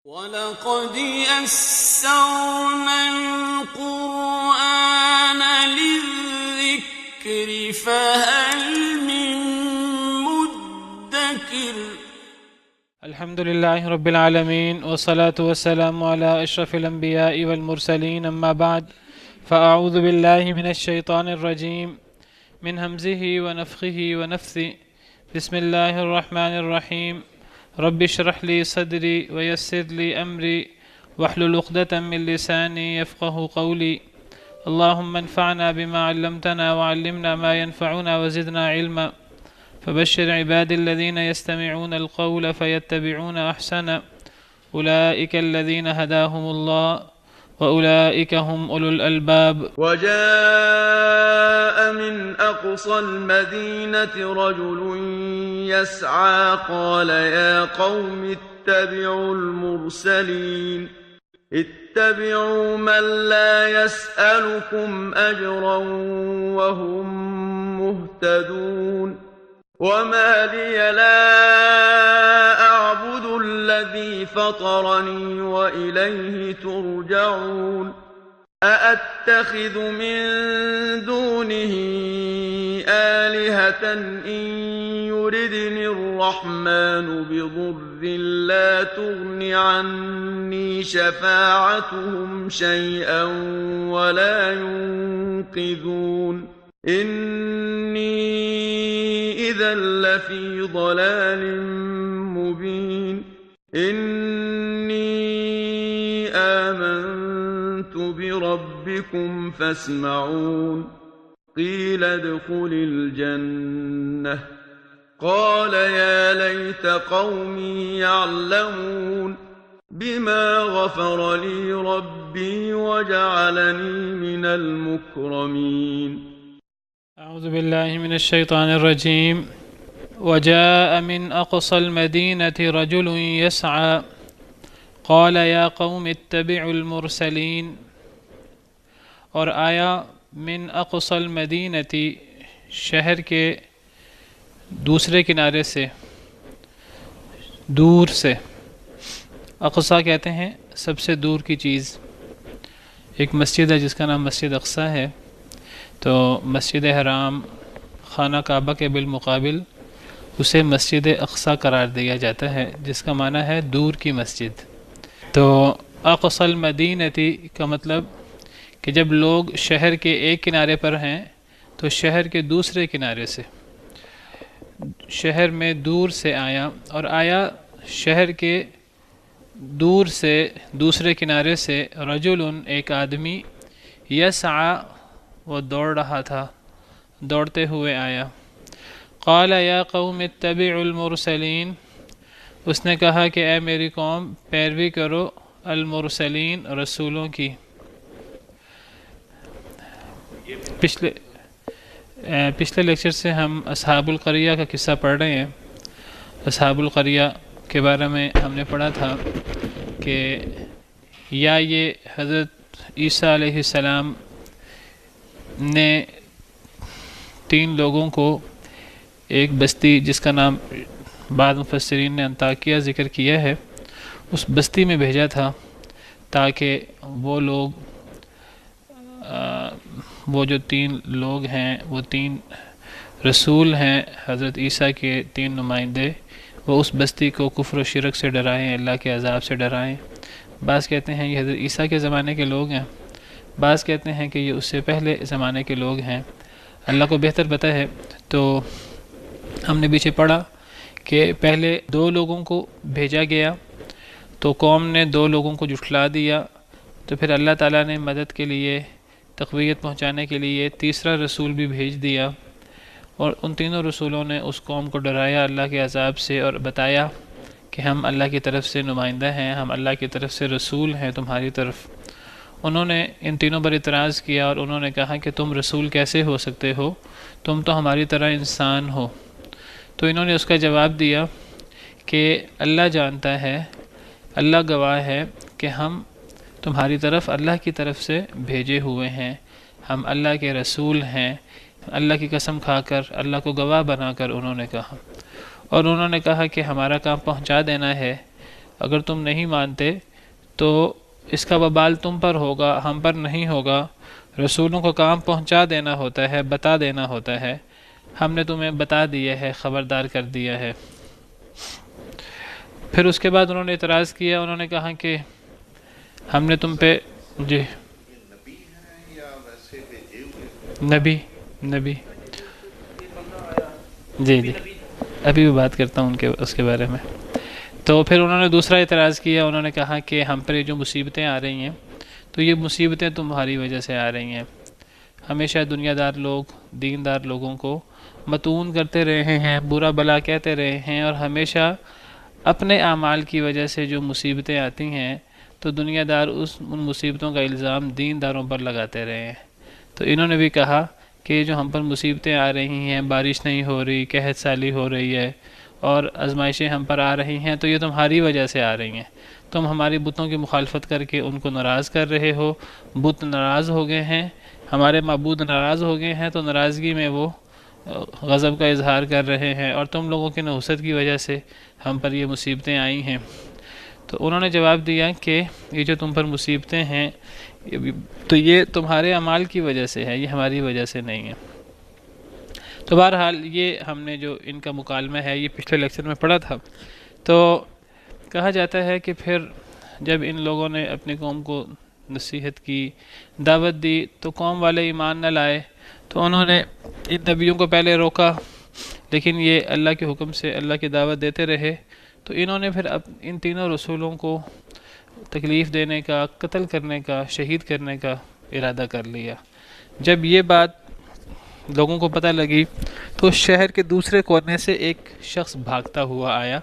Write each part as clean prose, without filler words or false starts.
وَلَقَدْ يَسَّرْنَا الْقُرْآنَ لِلذِّكْرِ فَهَلْ مِن مُّدَّكِرٍ الحمد لله رب العالمين والصلاة والسلام على أشرف الأنبياء والمرسلين أما بعد فأعوذ بالله من الشيطان الرجيم من همزه ونفخه ونفثه بسم الله الرحمن الرحيم رب اشرح لي صدري ويسر لي أمري واحلل عقدة من لساني يفقه قولي اللهم انفعنا بما علمتنا وعلمنا ما ينفعنا وزدنا علما فبشر عبادي الذين يستمعون القول فيتبعون أحسن أولئك الذين هداهم الله وأولئك هم أولو الألباب. وجاء من أقصى المدينة رجل يسعى قال يا قوم اتبعوا المرسلين اتبعوا من لا يسألكم أجرا وهم مهتدون وما لي لا أعبد الذي فطرني وإليه ترجعون أأتخذ من دونه آلهة إن يردني الرحمن بضر لا تغن عني شفاعتهم شيئا ولا ينقذون إني إذا لفي ضلال مبين إني آمنت بربكم فاسمعون قيل ادخل الجنة قال يا ليت قومي يعلمون بما غفر لي ربي وجعلني من المكرمين. أعوذ بالله من الشيطان الرجيم. وجاء من أقصى المدينة رجل يسعى قال يا قوم اتبعوا المرسلين. اور آیا من اقصى المدینة شہر کے دوسرے کنارے سے، دور سے. اقصیٰ کہتے ہیں سب سے دور کی چیز. ایک مسجد ہے جس کا نام مسجد اقصیٰ ہے، تو مسجد حرام خانہ کعبہ کے بالمقابل اسے مسجد اقصیٰ قرار دیا جاتا ہے، جس کا معنی ہے دور کی مسجد. تو اقصی المدینتی کا مطلب کہ جب لوگ شہر کے ایک کنارے پر ہیں تو شہر کے دوسرے کنارے سے، شہر میں دور سے آیا، اور آیا شہر کے دور سے دوسرے کنارے سے رجل ایک آدمی یسعی وہ دوڑ رہا تھا، دوڑتے ہوئے آیا. قال یا قوم اتبعوا المرسلین، اس نے کہا کہ اے میری قوم پیروی کرو المرسلین رسولوں کی. پچھلے لیکچر سے ہم اصحاب القریہ کا قصہ پڑھ رہے ہیں. اصحاب القریہ کے بارے میں ہم نے پڑھا تھا کہ یا یہ حضرت عیسیٰ علیہ السلام نے 3 لوگوں کو ایک بستی جس کا نام بعض مفسرین نے انطاکیہ ذکر کیا ہے، اس بستی میں بھیجا تھا تاکہ وہ جو 3 لوگ ہیں، وہ 3 رسول ہیں حضرت عیسیٰ کے 3 نمائندے، وہ اس بستی کو کفر و شرک سے ڈرائیں، اللہ کے عذاب سے ڈرائیں. بعض کہتے ہیں یہ حضرت عیسیٰ کے زمانے کے لوگ ہیں، بعض کہتے ہیں کہ یہ اس سے پہلے زمانے کے لوگ ہیں، اللہ کو بہتر پتہ ہے. تو ہم نے پیچھے پڑھا کہ پہلے 2 لوگوں کو بھیجا گیا تو قوم نے 2 لوگوں کو جھٹلا دیا، تو پھر اللہ تعالیٰ نے مدد کے لیے، تقویت پہنچانے کے لیے تیسرا رسول بھی بھیج دیا، اور ان تینوں رسولوں نے اس قوم کو ڈرایا اللہ کے عذاب سے، اور بتایا کہ ہم اللہ کی طرف سے نمائندہ ہیں، ہم اللہ کی طرف سے رسول ہیں تمہاری طرف. انہوں نے ان تینوں پر اعتراض کیا اور انہوں نے کہا کہ تم رسول کیسے ہو سکتے ہو، تم تو ہماری طرح انسان ہو. تو انہوں نے اس کا جواب دیا کہ اللہ جانتا ہے، اللہ گواہ ہے کہ ہم تمہاری طرف اللہ کی طرف سے بھیجے ہوئے ہیں، ہم اللہ کے رسول ہیں. اللہ کی قسم کھا کر، اللہ کو گواہ بنا کر انہوں نے کہا. اور انہوں نے کہا کہ ہمارا کام پہنچا دینا ہے، اگر تم نہیں مانتے تو اس کا وبال تم پر ہوگا، ہم پر نہیں ہوگا۔ رسولوں کو کام پہنچا دینا ہوتا ہے، بتا دینا ہوتا ہے، ہم نے تمہیں بتا دیا ہے، خبردار کر دیا ہے۔ پھر اس کے بعد انہوں نے اعتراض کیا، انہوں نے کہا کہ ہم نے تم پہ جی نبی جی ابھی بھی بات کرتا ہوں اس کے بارے میں۔ تو پھر انہوں نے دوسرا اعتراض کیا، انہوں نے کہا کہ ہم پر جو مصیبتیں آ رہی ہیں تو یہ مصیبتیں تمہاری وجہ سے آ رہی ہیں۔ ہمیشہ دنیا دار لوگ دیندار لوگوں کو متون کرتے رہے ہیں، برا بلا کہتے رہے ہیں، اور ہمیشہ اپنے اعمال کی وجہ سے جو مصیبتیں آتی ہیں تو دنیا دار ان مصیبتوں کا الزام دینداروں پر لگاتے رہے ہیں۔ تو انہوں نے بھی کہا کہ جو ہم پر مصیبتیں آ رہی ہیں، بارش نہیں ہو رہی، قحط سالی ہو رہی ہے اور آزمائشیں ہم پر آ رہی ہیں، تو یہ تمہاری وجہ سے آ رہی ہیں۔ تم ہماری بتوں کی مخالفت کر کے ان کو ناراض کر رہے ہو، بت ناراض ہو گئے ہیں، ہمارے معبود ناراض ہو گئے ہیں، تو ناراضگی میں وہ غضب کا اظہار کر رہے ہیں، اور تم لوگوں کی نحوست کی وجہ سے ہم پر یہ مصیبتیں آئی ہیں۔ تو انہوں نے جواب دیا کہ یہ جو تم پر مصیبتیں ہیں تو یہ تمہارے اعمال کی وجہ سے ہے، یہ ہماری وجہ سے نہیں ہے۔ تو بہرحال یہ ہم نے جو ان کا مکالمہ ہے یہ پچھلے لیکچر میں پڑھا تھا۔ تو کہا جاتا ہے کہ پھر جب ان لوگوں نے اپنی قوم کو نصیحت کی، دعوت دی، تو قوم والے ایمان نہ لائے، تو انہوں نے ان نبیوں کو پہلے روکا، لیکن یہ اللہ کے حکم سے اللہ کی دعوت دیتے رہے۔ تو انہوں نے پھر ان تینوں رسولوں کو تکلیف دینے کا، قتل کرنے کا، شہید کرنے کا ارادہ کر لیا۔ جب یہ بات لوگوں کو پتہ لگی تو شہر کے دوسرے کونے سے ایک شخص بھاگتا ہوا آیا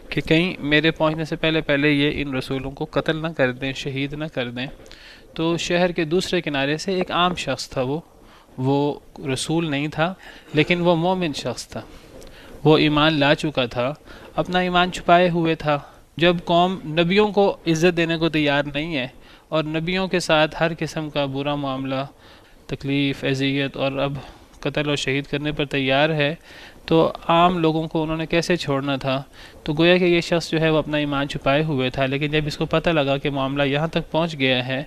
کہ کہیں میرے پہنچنے سے پہلے یہ ان رسولوں کو قتل نہ کر دیں، شہید نہ کر دیں۔ تو شہر کے دوسرے کنارے سے ایک عام شخص تھا، وہ رسول نہیں تھا لیکن وہ مومن شخص تھا، وہ ایمان لا چکا تھا، اپنا ایمان چھپائے ہوئے تھا۔ جب قوم نبیوں کو عزت دینے کو تیار نہیں ہے اور نبیوں کے ساتھ ہر قسم کا برا معاملہ، تکلیف، اذیت اور اب قتل اور شہید کرنے پر تیار ہے، تو عام لوگوں کو انہوں نے کیسے چھوڑنا تھا؟ تو گویا کہ یہ شخص جو ہے وہ اپنا ایمان چھپائے ہوئے تھا، لیکن جب اس کو پتہ لگا کہ معاملہ یہاں تک پہنچ گیا ہے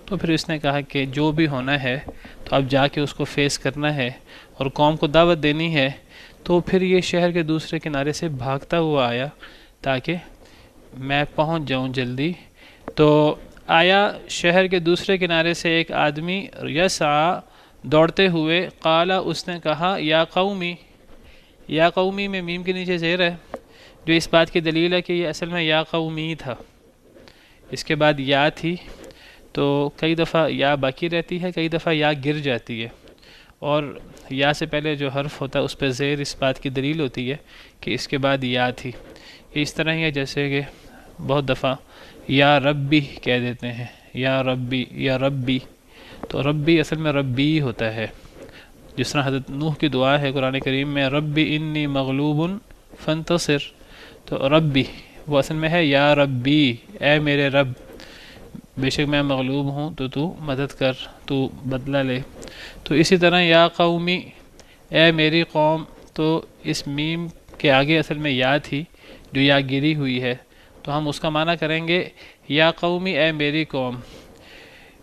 تو پھر اس نے کہا کہ جو بھی ہونا ہے تو اب جا کے اس کو فیس کرنا ہے اور قوم کو دعوت دینی ہے۔ تو پھر یہ شہر کے دوسرے کنارے سے بھاگتا ہوا آیا تاکہ میں پہنچ جاؤں جلدی۔ تو آیا شہر کے دوسرے کنارے سے ایک آدمی یسعی دوڑتے ہوئے، قال اس نے کہا یا قومی، یا قومی میں میم کے نیچے زیر ہے، جو اس بات کی دلیل ہے کہ یہ اصل میں یا قومی تھا، اس کے بعد یا تھی، تو کئی دفعہ یا باقی رہتی ہے، کئی دفعہ یا گر جاتی ہے، اور یا سے پہلے جو حرف ہوتا ہے اس پہ زیر اس بات کی دلیل ہوتی ہے کہ اس کے بعد یا تھی۔ یہ اس طرح ہی ہے جیسے کہ بہت دفعہ یا ربی کہہ دیتے ہیں، یا ربی، یا ربی، تو ربی اصل میں ربی ہوتا ہے، جس طرح حضرت نوح کی دعا ہے قرآن کریم میں، ربی انی مغلوب فانتصر، تو ربی وہ اصل میں ہے یا ربی، اے میرے رب، بے شک میں مغلوب ہوں تو مدد کر، تو بدلہ لے۔ تو اسی طرح یا قومی، اے میری قوم، تو اس میم کے آگے اصل میں یا تھی جو یا گری ہوئی ہے، تو ہم اس کا معنی کریں گے یا قومی، اے میری قوم،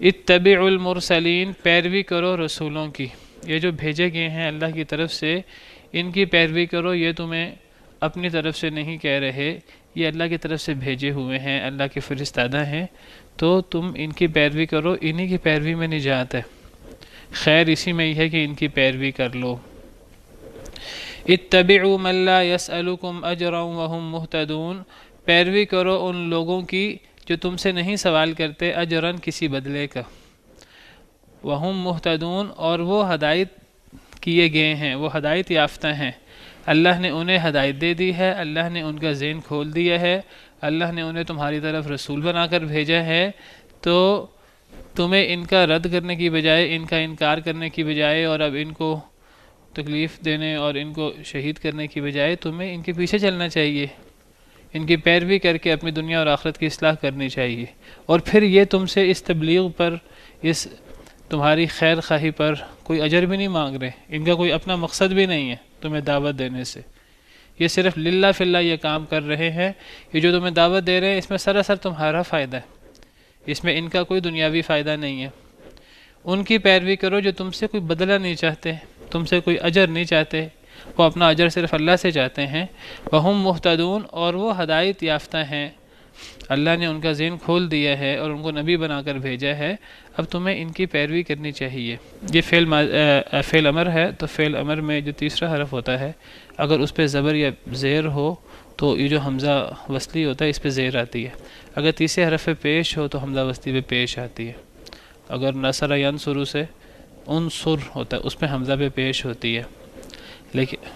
اتبعوا المرسلین، پیروی کرو رسولوں کی، یہ جو بھیجے گئے ہیں اللہ کی طرف سے ان کی پیروی کرو، یہ تمہیں اپنی طرف سے نہیں کہہ رہے، یہ اللہ کی طرف سے بھیجے ہوئے ہیں، اللہ کے فرستادہ ہیں، تو تم ان کی پیروی کرو، انہی کی پیروی میں نجات ہے، خیر اسی میں ہی ہے کہ ان کی پیروی کر لو۔ اتبعوا من لا يسألكم اجرا وهم مهتدون، پیروی کرو ان لوگوں کی جو تم سے نہیں سوال کرتے اجرن کسی بدلے کا، وهم مهتدون، اور وہ ہدایت کیے گئے ہیں، وہ ہدایت یافتہ ہیں، اللہ نے انہیں ہدایت دے دی ہے، اللہ نے ان کا ذہن کھول دیا ہے، اللہ نے انہیں تمہاری طرف رسول بنا کر بھیجا ہے، تو تمہیں ان کا رد کرنے کی بجائے، ان کا انکار کرنے کی بجائے، اور اب ان کو تکلیف دینے اور ان کو شہید کرنے کی بجائے تمہیں ان کے پیچھے چلنا چاہیے، ان کی پیروی کر کے اپنی دنیا اور آخرت کی اصلاح کرنی چاہیے، اور پھر یہ تم سے اس تبلیغ پر، اس تمہاری خیر خواہی پر کوئی اجر بھی نہیں مانگ رہے، ان کا کوئی اپنا مقصد بھی نہیں ہے تمہیں دعوت دینے سے، یہ صرف للہ فی اللہ یہ کام کر رہے ہیں، یہ جو تمہیں دعوت دے رہے ہیں اس میں سراسر تمہارا فائدہ ہے، اس میں ان کا کوئی دنیاوی فائدہ نہیں ہے۔ ان کی پیروی کرو جو تم سے کوئی بدلہ نہیں چاہتے، تم سے کوئی اجر نہیں چاہتے، وہ اپنا اجر صرف اللہ سے چاہتے ہیں۔ وہم مہتدون، اور وہ ہدایت یافتہ ہیں، اللہ نے ان کا ذہن کھول دیا ہے اور ان کو نبی بنا کر بھیجا ہے، اب تمہیں ان کی پیروی کرنی چاہیے۔ یہ فعل امر ہے، تو فعل امر میں جو تیسرا حرف ہوتا ہے اگر اس پہ زبر یا زیر ہو تو یہ جو حمزہ وصلی ہوتا ہے اس پہ زیر آتی ہے، اگر تیسرے حرف پہ پیش ہو تو حمزہ وصلی پہ پیش آتی ہے۔ اگر نصر ینصر سے انصر ہوتا ہے اس پہ حمزہ پہ پیش ہوتی ہے، لیکن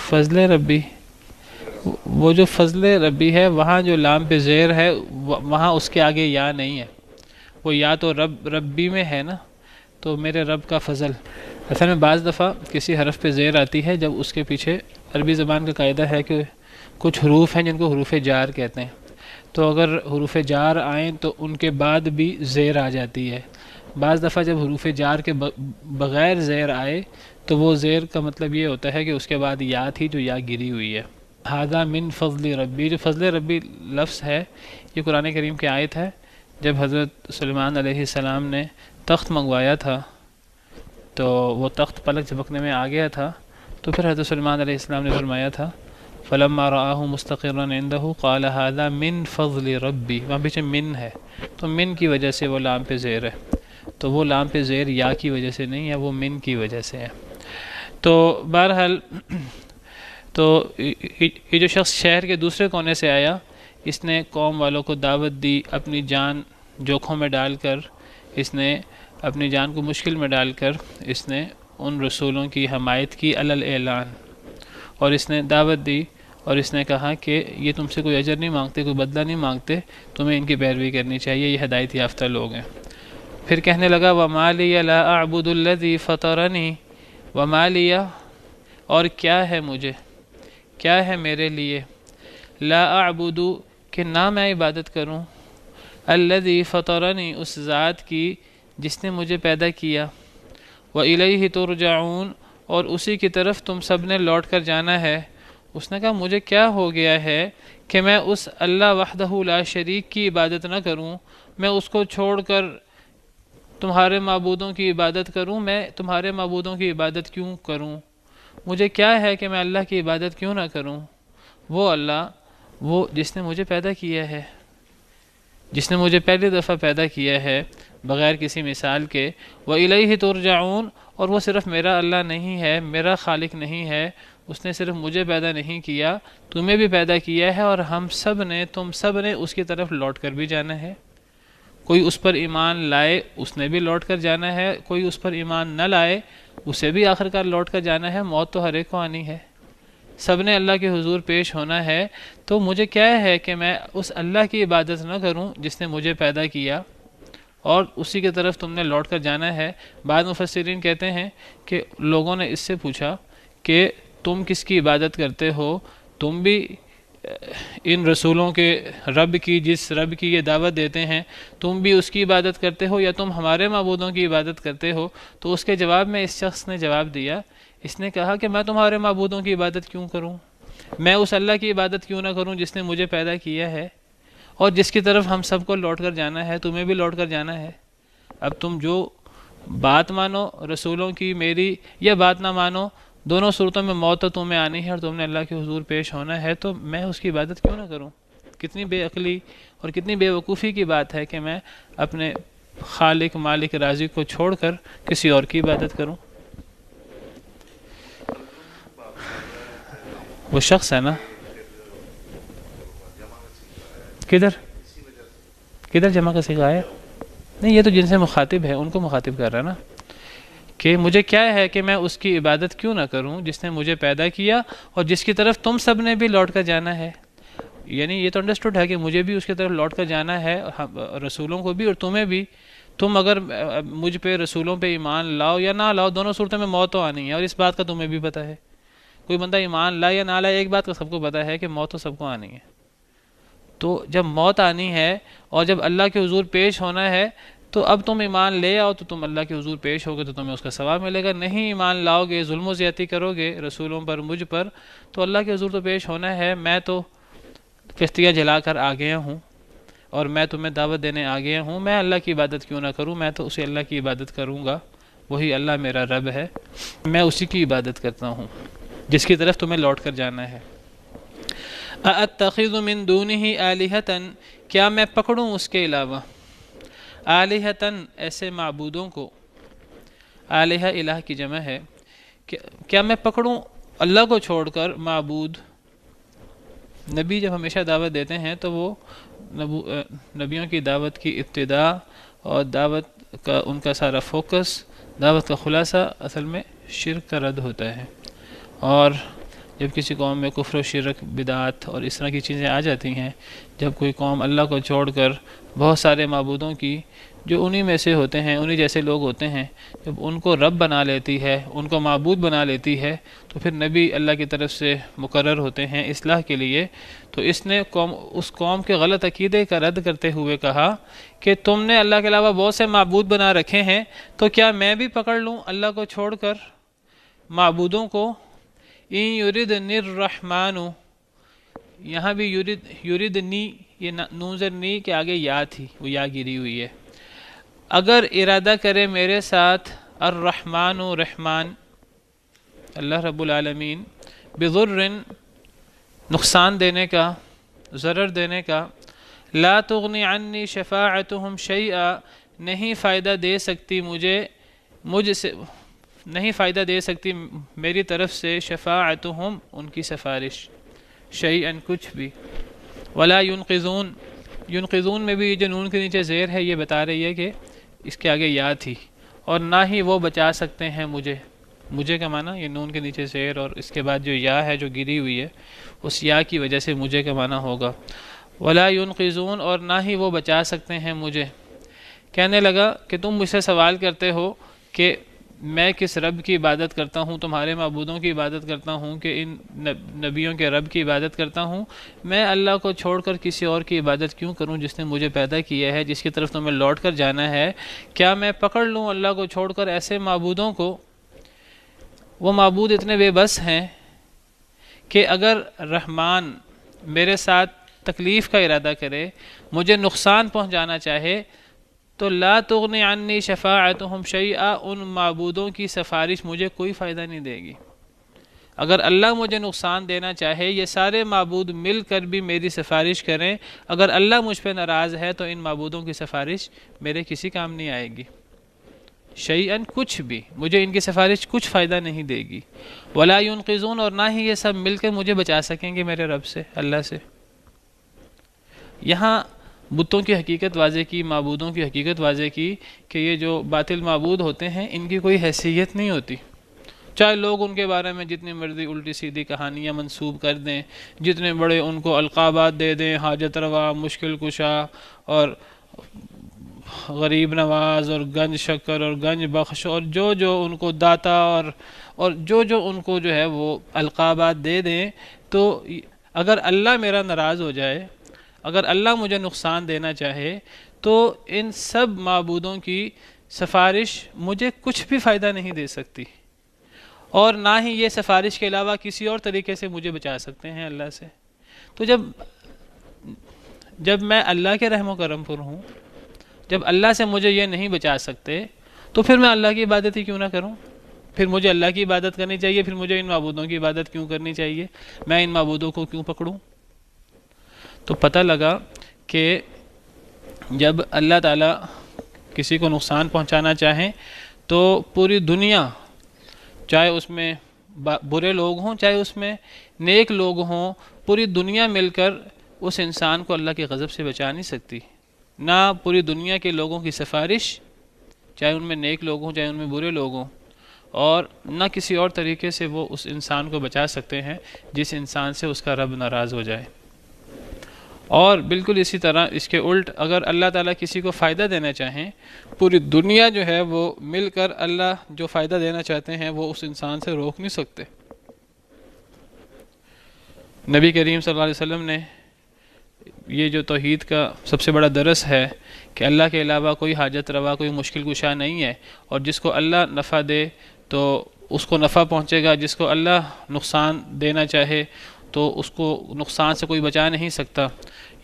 فضل ربی، وہ جو فضل ربی ہے وہاں جو لام پہ زیر ہے وہاں اس کے آگے یا نہیں ہے، وہ یا تو ربی میں ہے نا، تو میرے رب کا فضل۔ اصل میں بعض دفعہ کسی حرف پہ زیر آتی ہے جب اس کے پیچھے، عربی زبان کا قاعدہ ہے کہ کچھ حروف ہیں جن کو حروف جار کہتے ہیں، تو اگر حروف جار آئیں تو ان کے بعد بھی زیر آ جاتی ہے۔ بعض دفعہ جب حروف جار کے بغیر زیر آئے تو وہ زیر کا مطلب یہ ہوتا ہے کہ اس کے بعد یا تھی جو یا گری ہوئی ہے۔ ھذا من فضل ربی، جو فضل ربی لفظ ہے یہ قرآن کریم کی آیت ہے۔ جب حضرت سلیمان علیہ السلام نے تخت منگوایا تھا تو وہ تخت پلک جھپکنے میں آ گیا تھا، تو پھر حضرت سلیمان علیہ السلام نے فرمایا تھا فلما رآہ مستقرا عنده قال ھذا من فضل ربی، وہاں پیچھے من ہے تو من کی وجہ سے وہ لام پہ زیر ہے، تو وہ لام پہ زیر یا کی وجہ سے نہیں ہے، وہ من کی وجہ سے ہے۔ تو بہرحال تو یہ جو شخص شہر کے دوسرے کونے سے آیا، اس نے قوم والوں کو دعوت دی، اپنی جان جوکھوں میں ڈال کر، اس نے اپنی جان کو مشکل میں ڈال کر اس نے ان رسولوں کی حمایت کی علی الاعلان، اور اس نے دعوت دی اور اس نے کہا کہ یہ تم سے کوئی اجر نہیں مانگتے، کوئی بدلہ نہیں مانگتے، تمہیں ان کی پیروی کرنی چاہیے، یہ ہدایت یافتہ لوگ ہیں۔ پھر کہنے لگا وَمَا لِيَ لَا أَعْبُدُ الَّذِي فَطَرَنِي، وَمَا لِيَ، اور کیا ہے مجھے، کیا ہے میرے لیے، لا اعبد، کہ نہ میں عبادت کروں، الذی فطرنی، اس ذات کی جس نے مجھے پیدا کیا، وإلیہ ترجعون، اور اسی کی طرف تم سب نے لوٹ کر جانا ہے۔ اس نے کہا مجھے کیا ہو گیا ہے کہ میں اس اللہ وحدہ لا شریک کی عبادت نہ کروں، میں اس کو چھوڑ کر تمہارے معبودوں کی عبادت کروں، میں تمہارے معبودوں کی عبادت کیوں کروں، مجھے کیا ہے کہ میں اللہ کی عبادت کیوں نہ کروں، وہ اللہ، وہ جس نے مجھے پیدا کیا ہے، جس نے مجھے پہلی دفعہ پیدا کیا ہے بغیر کسی مثال کے، وإلیہ ترجعون، اور وہ صرف میرا اللہ نہیں ہے، میرا خالق نہیں ہے، اس نے صرف مجھے پیدا نہیں کیا، تمہیں بھی پیدا کیا ہے، اور ہم سب نے، تم سب نے اس کی طرف لوٹ کر بھی جانا ہے۔ کوئی اس پر ایمان لائے اس نے بھی لوٹ کر جانا ہے، کوئی اس پر ایمان نہ لائے اسے بھی آخرکار لوٹ کر جانا ہے، موت تو ہر ایک کو آنی ہے، سب نے اللہ کے حضور پیش ہونا ہے۔ تو مجھے کیا ہے کہ میں اس اللہ کی عبادت نہ کروں جس نے مجھے پیدا کیا، اور اسی کی طرف تم نے لوٹ کر جانا ہے۔ بعض مفسرین کہتے ہیں کہ لوگوں نے اس سے پوچھا کہ تم کس کی عبادت کرتے ہو، تم بھی ان رسولوں کے رب کی، جس رب کی یہ دعوت دیتے ہیں، تم بھی اس کی عبادت کرتے ہو یا تم ہمارے معبودوں کی عبادت کرتے ہو؟ تو اس کے جواب میں اس شخص نے جواب دیا، اس نے کہا کہ میں تمہارے معبودوں کی عبادت کیوں کروں، میں اس اللہ کی عبادت کیوں نہ کروں جس نے مجھے پیدا کیا ہے اور جس کی طرف ہم سب کو لوٹ کر جانا ہے، تمہیں بھی لوٹ کر جانا ہے۔ اب تم جو بات مانو رسولوں کی، میری، یا بات نہ مانو، دونوں صورتوں میں موت تو تمہیں آنی ہے اور تم نے اللہ کے حضور پیش ہونا ہے، تو میں اس کی عبادت کیوں نہ کروں؟ کتنی بے عقلی اور کتنی بے وقوفی کی بات ہے کہ میں اپنے خالق مالک رازق کو چھوڑ کر کسی اور کی عبادت کروں۔ وہ شخص ہے نا، کدھر جمع کا صیغہ ہے؟ نہیں، یہ تو جن سے مخاطب ہے ان کو مخاطب کر رہا ہے نا، کہ مجھے کیا ہے کہ میں اس کی عبادت کیوں نہ کروں جس نے مجھے پیدا کیا اور جس کی طرف تم سب نے بھی لوٹ کر جانا ہے۔ یعنی یہ تو انڈرسٹوڈ ہے کہ مجھے بھی اس کی طرف لوٹ کر جانا ہے، رسولوں کو بھی اور تمہیں بھی۔ تم اگر مجھ پہ، رسولوں پہ ایمان لاؤ یا نہ لاؤ، دونوں صورتوں میں موت تو آنی ہے، اور اس بات کا تمہیں بھی پتہ ہے۔ کوئی بندہ ایمان لائے یا نہ لائے، ایک بات کا سب کو پتہ ہے کہ موت تو سب کو آنی ہے۔ تو جب موت آنی ہے اور جب اللہ کے حضور پیش ہونا ہے، تو اب تم ایمان لے آؤ تو تم اللہ کے حضور پیش ہوگے تو تمہیں اس کا ثواب ملے گا، نہیں ایمان لاؤ گے، ظلم و زیادتی کرو گے رسولوں پر، مجھ پر، تو اللہ کے حضور تو پیش ہونا ہے، میں تو کشتیاں جلا کر آ گیا ہوں اور میں تمہیں دعوت دینے آ گیا ہوں، میں اللہ کی عبادت کیوں نہ کروں، میں تو اسے اللہ کی عبادت کروں گا، وہی اللہ میرا رب ہے، میں اسی کی عبادت کرتا ہوں جس کی طرف تمہیں لوٹ کر جانا ہے۔ اَأَتَّخِذُ مِن دُونِهِ آلِهَةً، کیا میں پکڑوں اس کے علاوہ، آلِهَةً ایسے معبودوں کو، آلِہہ الہ کی جمع ہے، کیا میں پکڑوں اللہ کو چھوڑ کر معبود۔ نبی جب ہمیشہ دعوت دیتے ہیں تو وہ نبیوں کی دعوت کی ابتدا اور دعوت کا ان کا سارا فوکس، دعوت کا خلاصہ اصل میں شرک کا رد ہوتا ہے، اور جب کسی قوم میں کفر و شرک، بدعات اور اس طرح کی چیزیں آ جاتی ہیں، جب کوئی قوم اللہ کو چھوڑ کر بہت سارے معبودوں کی جو انہی میں سے ہوتے ہیں، انہی جیسے لوگ ہوتے ہیں، جب ان کو رب بنا لیتی ہے، ان کو معبود بنا لیتی ہے، تو پھر نبی اللہ کی طرف سے مقرر ہوتے ہیں اصلاح کے لیے۔ تو اس نے اس قوم کے غلط عقیدے کا رد کرتے ہوئے کہا کہ تم نے اللہ کے علاوہ بہت سے معبود بنا رکھے ہیں، تو کیا میں بھی پکڑ لوں اللہ کو چھوڑ کر معبودوں کو؟ ان یردنی الرحمن، یہاں بھی یردنی، یہ نون زیر نی کے آگے یا تھی، وہ یا گری ہوئی ہے، اگر ارادہ کرے میرے ساتھ الرحمن رحمان اللہ رب العالمین، بضر نقصان دینے کا، ضرر دینے کا، لا تغنی عنی شفاعتہم شیئا، نہیں فائدہ دے سکتی مجھ سے نہیں فائدہ دے سکتی میری طرف سے شفاعتہم ان کی سفارش، شیئا کچھ بھی، ولا ینقذون، ینقذون میں بھی جو نون کے نیچے زیر ہے یہ بتا رہی ہے کہ اس کے آگے یا تھی، اور نہ ہی وہ بچا سکتے ہیں مجھے کا معنی یہ نون کے نیچے زیر اور اس کے بعد جو یا ہے جو گری ہوئی ہے اس یا کی وجہ سے مجھے کا معنی ہوگا، ولا ینقذون، اور نہ ہی وہ بچا سکتے ہیں مجھے۔ کہنے لگا کہ تم مجھ سے سوال کرتے ہو کہ میں کس رب کی عبادت کرتا ہوں، تمہارے معبودوں کی عبادت کرتا ہوں کہ ان نبیوں کے رب کی عبادت کرتا ہوں، میں اللہ کو چھوڑ کر کسی اور کی عبادت کیوں کروں جس نے مجھے پیدا کیا ہے، جس کی طرف تمہیں لوٹ کر جانا ہے؟ کیا میں پکڑ لوں اللہ کو چھوڑ کر ایسے معبودوں کو؟ وہ معبود اتنے بے بس ہیں کہ اگر رحمان میرے ساتھ تکلیف کا ارادہ کرے، مجھے نقصان پہنچانا چاہے، تو لا تغنی عنی شفاعتہم شیئا، ان معبودوں کی سفارش مجھے کوئی فائدہ نہیں دے گی۔ اگر اللہ مجھے نقصان دینا چاہے، یہ سارے معبود مل کر بھی میری سفارش کریں، اگر اللہ مجھ پہ ناراض ہے تو ان معبودوں کی سفارش میرے کسی کام نہیں آئے گی، شیئا کچھ بھی، مجھے ان کی سفارش کچھ فائدہ نہیں دے گی، ولا ینقذون، اور نہ ہی یہ سب مل کر مجھے بچا سکیں گے میرے رب سے، اللہ سے۔ یہاں بتوں کی حقیقت واضح کی، معبودوں کی حقیقت واضح کی کہ یہ جو باطل معبود ہوتے ہیں ان کی کوئی حیثیت نہیں ہوتی، چاہے لوگ ان کے بارے میں جتنی مرضی الٹی سیدھی کہانیاں منسوب کر دیں، جتنے بڑے ان کو القابات دے دیں، حاجت روا، مشکل کشا اور غریب نواز اور گنج شکر اور گنج بخش، اور جو ان کو داتا اور جو ان کو جو ہے وہ القابات دے دیں، تو اگر اللہ میرا ناراض ہو جائے، اگر اللہ مجھے نقصان دینا چاہے، تو ان سب معبودوں کی سفارش مجھے کچھ بھی فائدہ نہیں دے سکتی، اور نہ ہی یہ سفارش کے علاوہ کسی اور طریقے سے مجھے بچا سکتے ہیں اللہ سے۔ تو جب میں اللہ کے رحم و کرم پر ہوں، جب اللہ سے مجھے یہ نہیں بچا سکتے، تو پھر میں اللہ کی عبادت ہی کیوں نہ کروں؟ پھر مجھے اللہ کی عبادت کرنی چاہیے، پھر مجھے ان معبودوں کی عبادت کیوں کرنی چاہیے؟ میں ان معبودوں کو کیوں پکڑوں؟ تو پتہ لگا کہ جب اللہ تعالیٰ کسی کو نقصان پہنچانا چاہیں تو پوری دنیا، چاہے اس میں برے لوگ ہوں چاہے اس میں نیک لوگ ہوں، پوری دنیا مل کر اس انسان کو اللہ کے غضب سے بچا نہیں سکتی، نہ پوری دنیا کے لوگوں کی سفارش، چاہے ان میں نیک لوگ ہوں چاہے ان میں برے لوگ ہوں، اور نہ کسی اور طریقے سے وہ اس انسان کو بچا سکتے ہیں جس انسان سے اس کا رب ناراض ہو جائے۔ اور بالکل اسی طرح اس کے الٹ، اگر اللہ تعالیٰ کسی کو فائدہ دینا چاہیں، پوری دنیا جو ہے وہ مل کر اللہ جو فائدہ دینا چاہتے ہیں وہ اس انسان سے روک نہیں سکتے۔ نبی کریم صلی اللہ علیہ وسلم نے یہ جو توحید کا سب سے بڑا درس ہے کہ اللہ کے علاوہ کوئی حاجت روا، کوئی مشکل کشا نہیں ہے، اور جس کو اللہ نفع دے تو اس کو نفع پہنچے گا، جس کو اللہ نقصان دینا چاہے تو اس کو نقصان سے کوئی بچا نہیں سکتا۔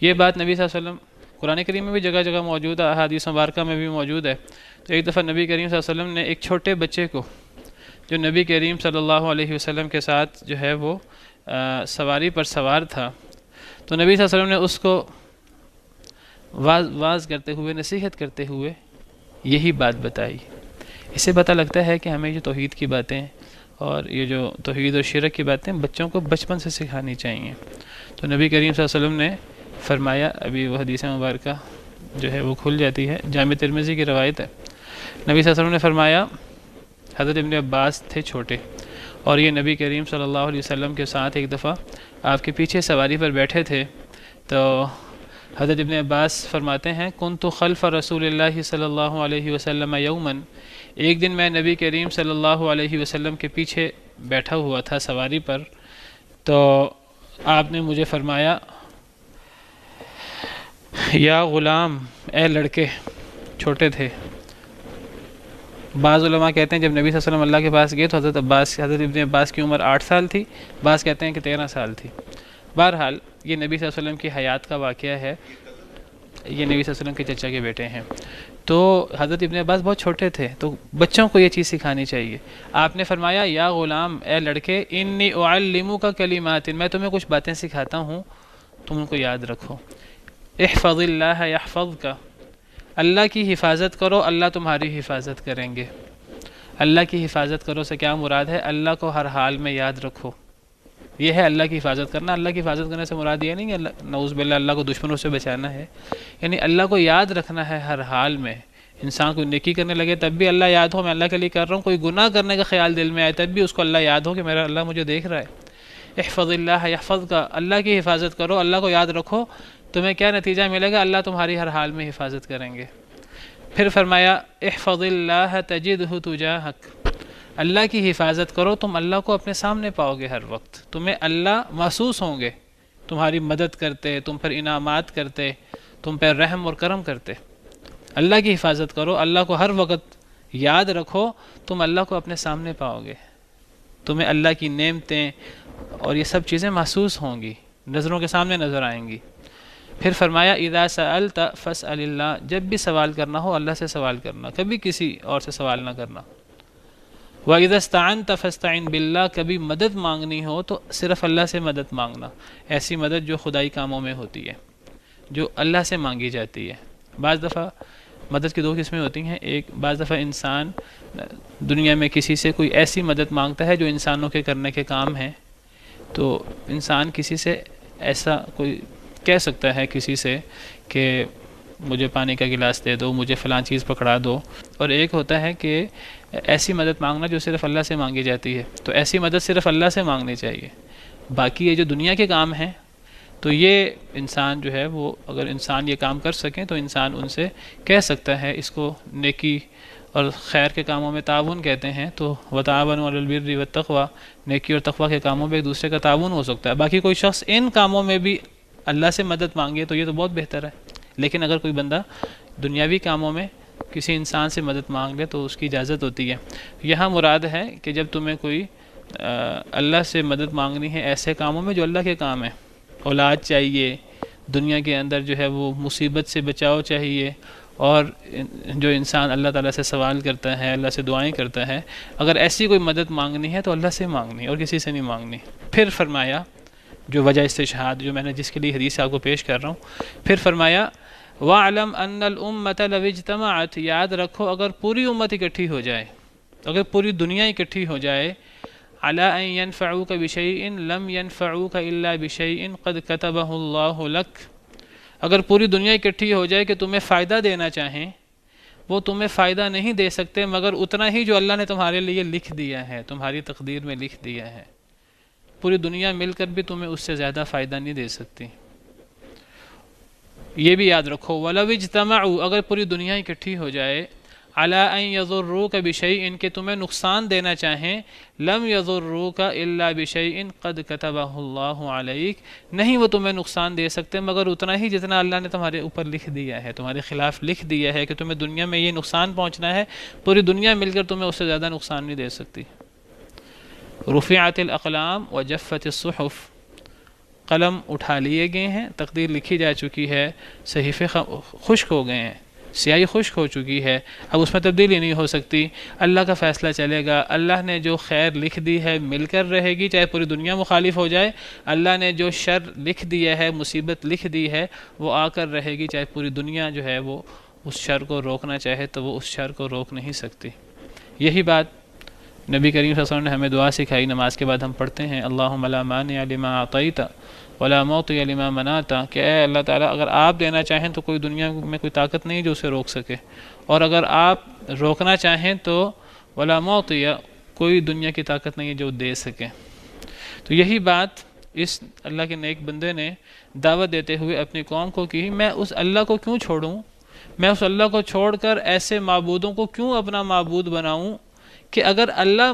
یہ بات نبی صلی اللہ علیہ وسلم قرآن کریم میں بھی جگہ جگہ موجود ہے، احادیث مبارکہ میں بھی موجود ہے۔ تو ایک دفعہ نبی کریم صلی اللہ علیہ وسلم نے ایک چھوٹے بچے کو جو نبی کریم صلی اللہ علیہ وسلم کے ساتھ جو ہے وہ سواری پر سوار تھا، تو نبی صلی اللہ علیہ وسلم نے اس کو واز کرتے ہوئے، نصیحت کرتے ہوئے یہی بات بتائی۔ اس سے پتہ لگتا ہے کہ ہمیں جو توحید کی باتیں اور یہ جو توحید اور شرک کی باتیں بچوں کو بچپن سے سکھانی چاہیے۔ تو نبی کریم صلی اللہ علیہ وسلم نے فرمایا، ابھی وہ حدیث مبارکہ جو ہے وہ کھل جاتی ہے، جامع ترمذی کی روایت ہے، نبی صلی اللہ علیہ وسلم نے فرمایا، حضرت ابن عباس تھے چھوٹے، اور یہ نبی کریم صلی اللہ علیہ وسلم کے ساتھ ایک دفعہ آپ کے پیچھے سواری پر بیٹھے تھے، تو حضرت ابن عباس فرماتے ہیں، کنت خلف رسول اللہ صلی اللہ علیہ وسلم یوماً، ایک دن میں نبی کریم صلی اللہ علیہ وسلم کے پیچھے بیٹھا ہوا تھا سواری پر، تو آپ نے مجھے فرمایا، یا غلام، اے لڑکے، چھوٹے تھے۔ بعض علماء کہتے ہیں جب نبی صلی اللہ علیہ وسلم اللہ کے پاس گئے تو حضرت ابن عباس کی عمر 8 سال تھی، بعض کہتے ہیں کہ 13 سال تھی۔ بہرحال یہ نبی صلی اللہ علیہ وسلم کی حیات کا واقعہ ہے، یہ نبی صلی اللہ علیہ وسلم کے چچا کے بیٹے ہیں۔ تو حضرت ابن عباس بہت چھوٹے تھے، تو بچوں کو یہ چیز سکھانی چاہیے۔ آپ نے فرمایا، یا غلام، اے لڑکے، انی اعلمک کلمات، میں تمہیں کچھ باتیں سکھاتا ہوں، تم ان کو یاد رکھو۔ احفظ اللہ یحفظک، اللہ کی حفاظت کرو، اللہ تمہاری حفاظت کریں گے۔ اللہ کی حفاظت کرو سے کیا مراد ہے؟ اللہ کو ہر حال میں یاد رکھو، یہ ہے اللہ کی حفاظت کرنا۔ اللہ کی حفاظت کرنے سے مراد یہ نہیں کہ نعوذ باللہ اللہ کو دشمنوں سے بچانا ہے، یعنی اللہ کو یاد رکھنا ہے ہر حال میں۔ انسان کوئی نیکی کرنے لگے تب بھی اللہ یاد ہو، میں اللہ کے لیے کر رہا ہوں، کوئی گناہ کرنے کا خیال دل میں آئے تب بھی اس کو اللہ یاد ہو کہ میرا اللہ مجھے دیکھ رہا ہے۔ احفظ اللہ یحفظک، اللہ کی حفاظت کرو، اللہ کو یاد رکھو، تمہیں کیا نتیجہ ملے گا؟ اللہ تمہاری ہر حال میں حفاظت کریں گے۔ پھر فرمایا، احفظ اللہ تجدہ تجاہک، اللہ کی حفاظت کرو، تم اللہ کو اپنے سامنے پاؤ گے ہر وقت، تمہیں اللہ محسوس ہوں گے، تمہاری مدد کرتے، تم پر انعامات کرتے، تم پر رحم اور کرم کرتے۔ اللہ کی حفاظت کرو، اللہ کو ہر وقت یاد رکھو، تم اللہ کو اپنے سامنے پاؤ گے، تمہیں اللہ کی نعمتیں اور یہ سب چیزیں محسوس ہوں گی، نظروں کے سامنے نظر آئیں گی۔ پھر فرمایا، اذا سألت فاسأل اللہ، جب بھی سوال کرنا ہو اللہ سے سوال کرنا، کبھی کسی اور سے سوال نہ کرنا۔ وَإِذَا اسْتَعَنْتَ فَاسْتَعِنْ بِاللَّهِ، کبھی مدد مانگنی ہو تو صرف اللہ سے مدد مانگنا، ایسی مدد جو خدائی کاموں میں ہوتی ہے، جو اللہ سے مانگی جاتی ہے۔ بعض دفعہ مدد کی دو قسمیں ہوتی ہیں، ایک بعض دفعہ انسان دنیا میں کسی سے کوئی ایسی مدد مانگتا ہے جو انسانوں کے کرنے کے کام ہیں، تو انسان کسی سے ایسا کوئی کہہ سکتا ہے کسی سے کہ مجھے پانی کا گلاس دے دو، مجھے فلاں چیز پکڑا دو، اور ایک ہوتا ہے کہ ایسی مدد مانگنا جو صرف اللہ سے مانگی جاتی ہے، تو ایسی مدد صرف اللہ سے مانگنی چاہیے۔ باقی یہ جو دنیا کے کام ہیں تو یہ انسان جو ہے وہ اگر انسان یہ کام کر سکیں تو انسان ان سے کہہ سکتا ہے، اس کو نیکی اور خیر کے کاموں میں تعاون کہتے ہیں، تو وتعاونوا علی البر والتقوی، نیکی اور تقوی کے کاموں میں ایک دوسرے کا تعاون ہو سکتا ہے۔ باقی کوئی شخص ان کاموں میں بھی اللہ سے مدد مانگے تو یہ تو بہت بہتر ہے، لیکن اگر کوئی بندہ دنیاوی کاموں میں کسی انسان سے مدد مانگ لے تو اس کی اجازت ہوتی ہے۔ یہاں مراد ہے کہ جب تمہیں کوئی اللہ سے مدد مانگنی ہے ایسے کاموں میں جو اللہ کے کام ہیں، اولاد چاہیے، دنیا کے اندر جو ہے وہ مصیبت سے بچاؤ چاہیے، اور جو انسان اللہ تعالیٰ سے سوال کرتا ہے، اللہ سے دعائیں کرتا ہے، اگر ایسی کوئی مدد مانگنی ہے تو اللہ سے مانگنی اور کسی سے نہیں مانگنی۔ پھر فرمایا جو وجہ استشہاد جو میں نے جس کے لیے حدیث آپ کو پیش کر رہا ہوں، پھر فرمایا وَاعْلَمْ أَنَّ الْأُمَّةَ لَوِ اجْتَمَعَتْ، یاد رکھو اگر پوری امت اکٹھی ہو جائے، اگر پوری دنیا اکٹھی ہو جائے، عَلَىٰ أَن يَنْفَعُوكَ بِشَيْءٍ لَمْ يَنْفَعُوكَ إِلَّا بِشَيْءٍ قَدْ كَتَبَهُ اللَّهُ لَكَ، اگر پوری دنیا اکٹھی ہو جائے کہ تمہیں فائدہ دینا چاہیں، وہ تمہیں فائدہ نہیں دے سکتے مگر اتنا ہی جو اللہ نے تمہارے لیے لکھ دیا ہے، تمہاری تقدیر میں لکھ دیا ہے۔ پوری دنیا مل کر بھی تمہیں اس سے زیادہ فائدہ نہیں دے سکتی، یہ بھی یاد رکھو۔ وَلَوِ اجْتَمَعُوا، اگر پوری دنیا اکٹھی ہو جائے، علی ان یضروک بشیء کہ تمہیں نقصان دینا چاہیں، لم یضروک الا بشیء قد کتبہ اللہ علیک نہیں وہ تمہیں نقصان دے سکتے مگر اتنا ہی جتنا اللہ نے تمہارے اوپر لکھ دیا ہے، تمہارے خلاف لکھ دیا ہے کہ تمہیں دنیا میں یہ نقصان پہنچنا ہے، پوری دنیا مل کر تمہیں اس سے زیادہ نقصان نہیں دے سکتی۔ رفعت الاقلام وجفت الصحف قلم اٹھا لیے گئے ہیں، تقدیر لکھی جا چکی ہے، صحیفے خشک ہو گئے ہیں، سیاہی خشک ہو چکی ہے، اب اس میں تبدیلی نہیں ہو سکتی، اللہ کا فیصلہ چلے گا۔ اللہ نے جو خیر لکھ دی ہے مل کر رہے گی، چاہے پوری دنیا مخالف ہو جائے، اللہ نے جو شر لکھ دیا ہے، مصیبت لکھ دی ہے، وہ آ کر رہے گی، چاہے پوری دنیا جو ہے وہ اس شر کو روکنا چاہے تو وہ اس شر کو روک نہیں سکتی۔ یہی بات نبی کریم صلی اللہ علیہ وسلم نے ہمیں دعا سکھائی، نماز کے بعد ہم پڑھتے ہیں اللہم لا مانع لما اعطیت ولا معطی لما منعت، کہ اے اللہ تعالیٰ اگر آپ دینا چاہیں تو کوئی دنیا میں کوئی طاقت نہیں جو اسے روک سکے، اور اگر آپ روکنا چاہیں تو ولا معطی کوئی دنیا کی طاقت نہیں ہے جو دے سکے۔ تو یہی بات اس اللہ کے نیک بندے نے دعوت دیتے ہوئے اپنی قوم کو کی، میں اس اللہ کو کیوں چھوڑوں، میں اس اللہ کو چھوڑ کر ایسے معبودوں کو کیوں اپنا معبود بناؤں کہ اگر اللہ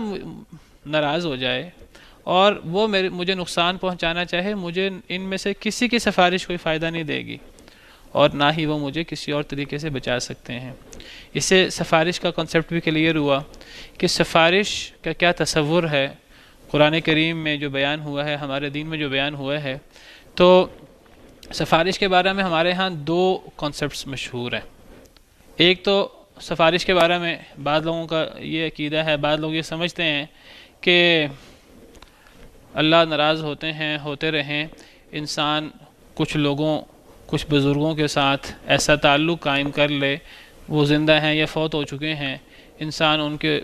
ناراض ہو جائے اور وہ مجھے نقصان پہنچانا چاہے، مجھے ان میں سے کسی کی سفارش کوئی فائدہ نہیں دے گی، اور نہ ہی وہ مجھے کسی اور طریقے سے بچا سکتے ہیں۔ اس سے سفارش کا کنسیپٹ بھی کلیئر ہوا کہ سفارش کا کیا تصور ہے، قرآن کریم میں جو بیان ہوا ہے، ہمارے دین میں جو بیان ہوا ہے۔ تو سفارش کے بارے میں ہمارے ہاں دو کنسیپٹس مشہور ہیں۔ ایک تو سفارش کے بارے میں بعض لوگوں کا یہ عقیدہ ہے، بعض لوگ یہ سمجھتے ہیں کہ اللہ ناراض ہوتے ہیں، ہوتے رہیں، انسان کچھ لوگوں کچھ بزرگوں کے ساتھ ایسا تعلق قائم کر لے، وہ زندہ ہیں یا فوت ہو چکے ہیں، انسان ان کے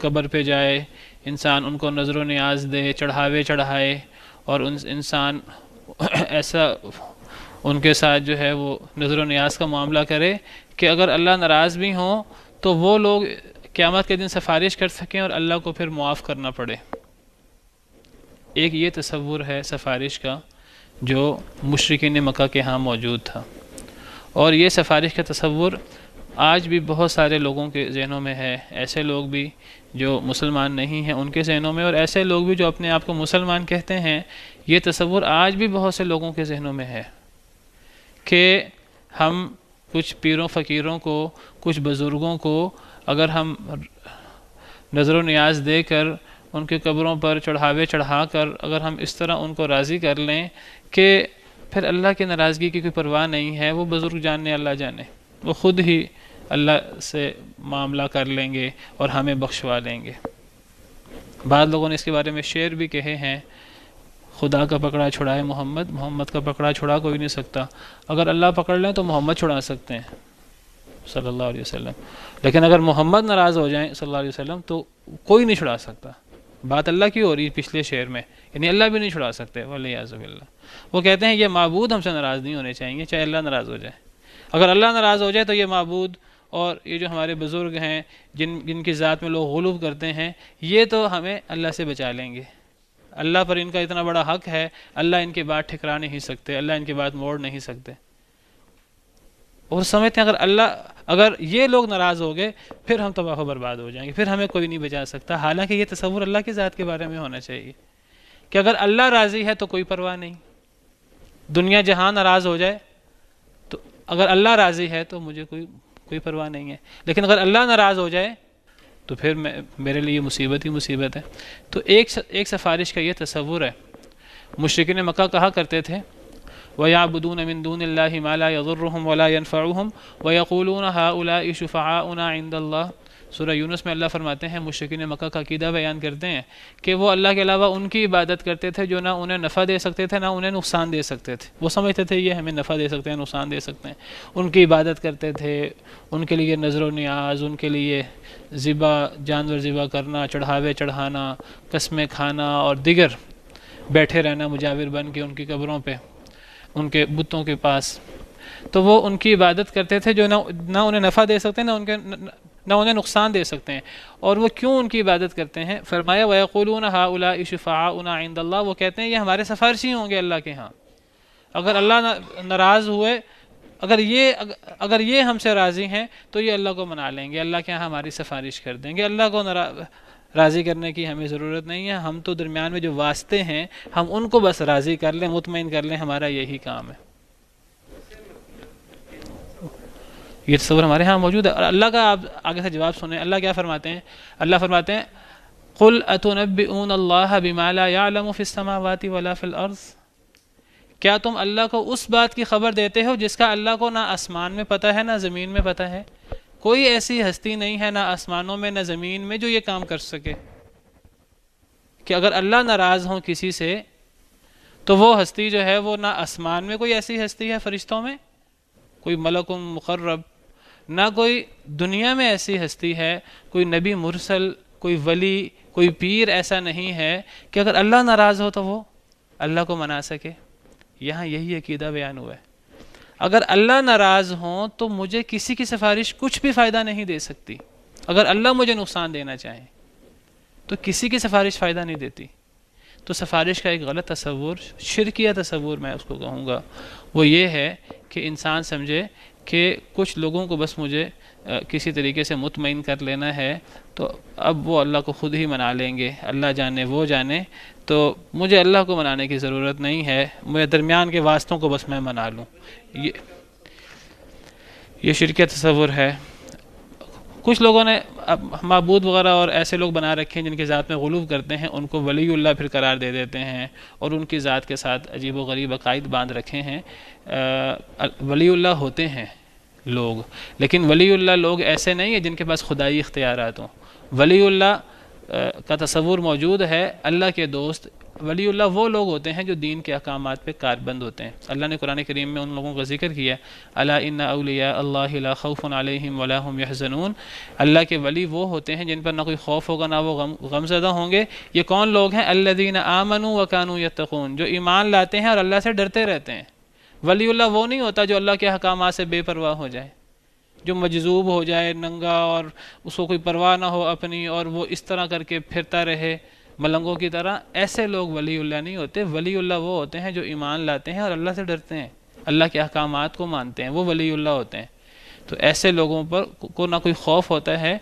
قبر پہ جائے، انسان ان کو نظر و نیاز دے، چڑھاوے چڑھائے، اور انسان ایسا ان کے ساتھ جو ہے وہ نظر و نیاز کا معاملہ کرے کہ اگر اللہ ناراض بھی ہوں تو وہ لوگ قیامت کے دن سفارش کر سکیں اور اللہ کو پھر معاف کرنا پڑے۔ ایک یہ تصور ہے سفارش کا جو مشرکین مکہ کے ہاں موجود تھا، اور یہ سفارش کا تصور آج بھی بہت سارے لوگوں کے ذہنوں میں ہے، ایسے لوگ بھی جو مسلمان نہیں ہیں ان کے ذہنوں میں، اور ایسے لوگ بھی جو اپنے آپ کو مسلمان کہتے ہیں، یہ تصور آج بھی بہت سے لوگوں کے ذہنوں میں ہے کہ ہم کچھ پیروں فقیروں کو، کچھ بزرگوں کو اگر ہم نظر و نیاز دے کر ان کے قبروں پر چڑھاوے چڑھا کر اگر ہم اس طرح ان کو راضی کر لیں کہ پھر اللہ کی ناراضگی کی کوئی پرواہ نہیں ہے، وہ بزرگ جانے اللہ جانے، وہ خود ہی اللہ سے معاملہ کر لیں گے اور ہمیں بخشوا لیں گے۔ بعض لوگوں نے اس کے بارے میں شعر بھی کہے ہیں، خدا کا پکڑا چھڑائے محمد، محمد کا پکڑا چھڑا کوئی نہیں سکتا، اگر اللہ پکڑ لیں تو محمد چھڑا سکتے ہیں صلی اللہ علیہ وسلم، لیکن اگر محمد ناراض ہو جائیں صلی اللہ علیہ وسلم تو کوئی نہیں چھڑا سکتا۔ بات اللہ کی ہو رہی ہے پچھلے شعر میں، یعنی اللہ بھی نہیں چھڑا سکتے والعیاذ باللہ۔ وہ کہتے ہیں یہ معبود ہم سے ناراض نہیں ہونے چاہیے چاہے اللہ ناراض ہو جائے، اگر اللہ ناراض ہو جائے تو یہ معبود اور یہ جو ہمارے بزرگ ہیں جن کی ذات میں لوگ غلو کرتے ہیں، یہ تو ہمیں اللہ سے بچا لیں گے، اللہ پر ان کا اتنا بڑا حق ہے، اللہ ان کی بات ٹھکرا نہیں سکتے، اللہ ان کی بات موڑ نہیں سکتے۔ اور سمجھتے ہیں اگر یہ لوگ ناراض ہو گئے پھر ہم تباہ و برباد ہو جائیں گے، پھر ہمیں کوئی نہیں بچا سکتا، حالانکہ یہ تصور اللہ کی ذات کے بارے میں ہونا چاہیے کہ اگر اللہ راضی ہے تو کوئی پرواہ نہیں، دنیا جہاں ناراض ہو جائے تو اگر اللہ راضی ہے تو مجھے کوئی پرواہ نہیں ہے، لیکن اگر اللہ ناراض ہو جائے تو پھر میرے لیے مصیبت ہی مصیبت ہے۔ تو ایک سفارش کا یہ تصور ہے۔ مشرکین مکہ کہا کرتے تھے وَيَعْبُدُونَ مِن دُونِ اللَّهِ مَا لَا يَضُرُّهُمْ وَلَا يَنْفَعُهُمْ وَيَقُولُونَ هَؤُلَاءِ شُفَعَاؤُنَا عِندَ اللَّهِ۔ سورہ یونس میں اللہ فرماتے ہیں، مشرکین مکہ کا عقیدہ بیان کرتے ہیں کہ وہ اللہ کے علاوہ ان کی عبادت کرتے تھے جو نہ انہیں نفع دے سکتے تھے نہ انہیں نقصان دے سکتے تھے، وہ سمجھتے تھے یہ ہمیں نفع دے سکتے ہیں نقصان دے سکتے ہیں، ان کی عبادت کرتے تھے، ان کے لیے نظر و نیاز، ان کے لیے جانور ذبح کرنا، چڑھاوے چڑھانا، قسمیں کھانا اور دیگر بیٹھے رہنا مجاور بن کے ان کی قبروں پہ، ان کے بتوں کے پاس، تو وہ ان کی عبادت کرتے تھے جو نہ انہیں نفع دے سکتے نہ انہیں نقصان دے سکتے ہیں۔ اور وہ کیوں ان کی عبادت کرتے ہیں؟ فرمایا وَيَقُولُونَ هَؤُلَاءِ شُفَعَاؤُنَا عِندَ اللَّهِ، وہ کہتے ہیں یہ ہمارے سفارشی ہوں گے اللہ کے ہاں، اگر اللہ ناراض ہوئے اگر یہ ہم سے راضی ہیں تو یہ اللہ کو منا لیں گے، اللہ کے یہاں ہماری سفارش کر دیں گے۔ اللہ کو راضی کرنے کی ہمیں ضرورت نہیں ہے، ہم تو درمیان میں جو واسطے ہیں ہم ان کو بس راضی کر لیں، مطمئن کر لیں، ہمارا یہی کام ہے۔ یہ تصور ہمارے ہاں موجود ہے۔ اور اللہ کا آپ آگے سے جواب سنیں، اللہ کیا فرماتے ہیں؟ اللہ فرماتے ہیں قُلْ أَتُنَبِّئُونَ اللَّهَ بِمَا لَا يَعْلَمُ فِي السَّمَاوَاتِ وَلَا فِي الْأَرْضِ، کیا تم اللہ کو اس بات کی خبر دیتے ہو جس کا اللہ کو نہ آسمان میں پتہ ہے نہ زمین میں پتہ ہے؟ کوئی ایسی ہستی نہیں ہے نہ آسمانوں میں نہ زمین میں جو یہ کام کر سکے کہ اگر اللہ ناراض ہوں کسی سے تو وہ ہستی جو ہے وہ نہ آسمان میں کوئی ایسی ہستی ہے فرشتوں میں، کوئی ملک مقرب، نہ کوئی دنیا میں ایسی ہستی ہے، کوئی نبی مرسل، کوئی ولی، کوئی پیر ایسا نہیں ہے کہ اگر اللہ ناراض ہو تو وہ اللہ کو منا سکے۔ یہاں یہی عقیدہ بیان ہوا ہے، اگر اللہ ناراض ہوں تو مجھے کسی کی سفارش کچھ بھی فائدہ نہیں دے سکتی، اگر اللہ مجھے نقصان دینا چاہے تو کسی کی سفارش فائدہ نہیں دیتی۔ تو سفارش کا ایک غلط تصور، شرکیہ تصور میں اس کو کہوں گا، وہ یہ ہے کہ انسان سمجھے کہ کچھ لوگوں کو بس مجھے کسی طریقے سے مطمئن کر لینا ہے تو اب وہ اللہ کو خود ہی منا لیں گے، اللہ جانے وہ جانے، تو مجھے اللہ کو منانے کی ضرورت نہیں ہے، میں درمیان کے واسطوں کو بس میں منا لوں۔ یہ شرکیہ تصور ہے۔ کچھ لوگوں نے معبود وغیرہ اور ایسے لوگ بنا رکھے ہیں جن کی ذات میں غلو کرتے ہیں، ان کو ولی اللہ پھر قرار دے دیتے ہیں اور ان کی ذات کے ساتھ عجیب و غریب عقائد باندھ رکھے ہیں۔ ولی اللہ ہوتے ہیں لوگ، لیکن ولی اللہ لوگ ایسے نہیں ہیں جن کے پاس خدائی اختیارات ہوں۔ ولی اللہ کا تصور موجود ہے، اللہ کے دوست۔ ولی اللہ وہ لوگ ہوتے ہیں جو دین کے احکامات پہ کاربند ہوتے ہیں۔ اللہ نے قرآن کریم میں ان لوگوں کا ذکر کیا، الا ان اولیاء اللہ لا خوف علیہم ولا هم يحزنون، اللہ کے ولی وہ ہوتے ہیں جن پر نہ کوئی خوف ہوگا نہ وہ غم زدہ ہوں گے۔ یہ کون لوگ ہیں؟ الذین آمنوا وکانوا یتقون، جو ایمان لاتے ہیں اور اللہ سے ڈرتے رہتے ہیں۔ ولی اللہ وہ نہیں ہوتا جو اللہ کے احکامات سے بے پرواہ ہو جائے، جو مجذوب ہو جائے ننگا اور اس کو کوئی پرواہ نہ ہو اپنی، اور وہ اس طرح کر کے پھرتا رہے ملنگوں کی طرح۔ ایسے لوگ ولی اللہ نہیں ہوتے۔ ولی اللہ وہ ہوتے ہیں جو ایمان لاتے ہیں اور اللہ سے ڈرتے ہیں، اللہ کے احکامات کو مانتے ہیں، وہ ولی اللہ ہوتے ہیں۔ تو ایسے لوگوں پر کو نہ کوئی خوف ہوتا ہے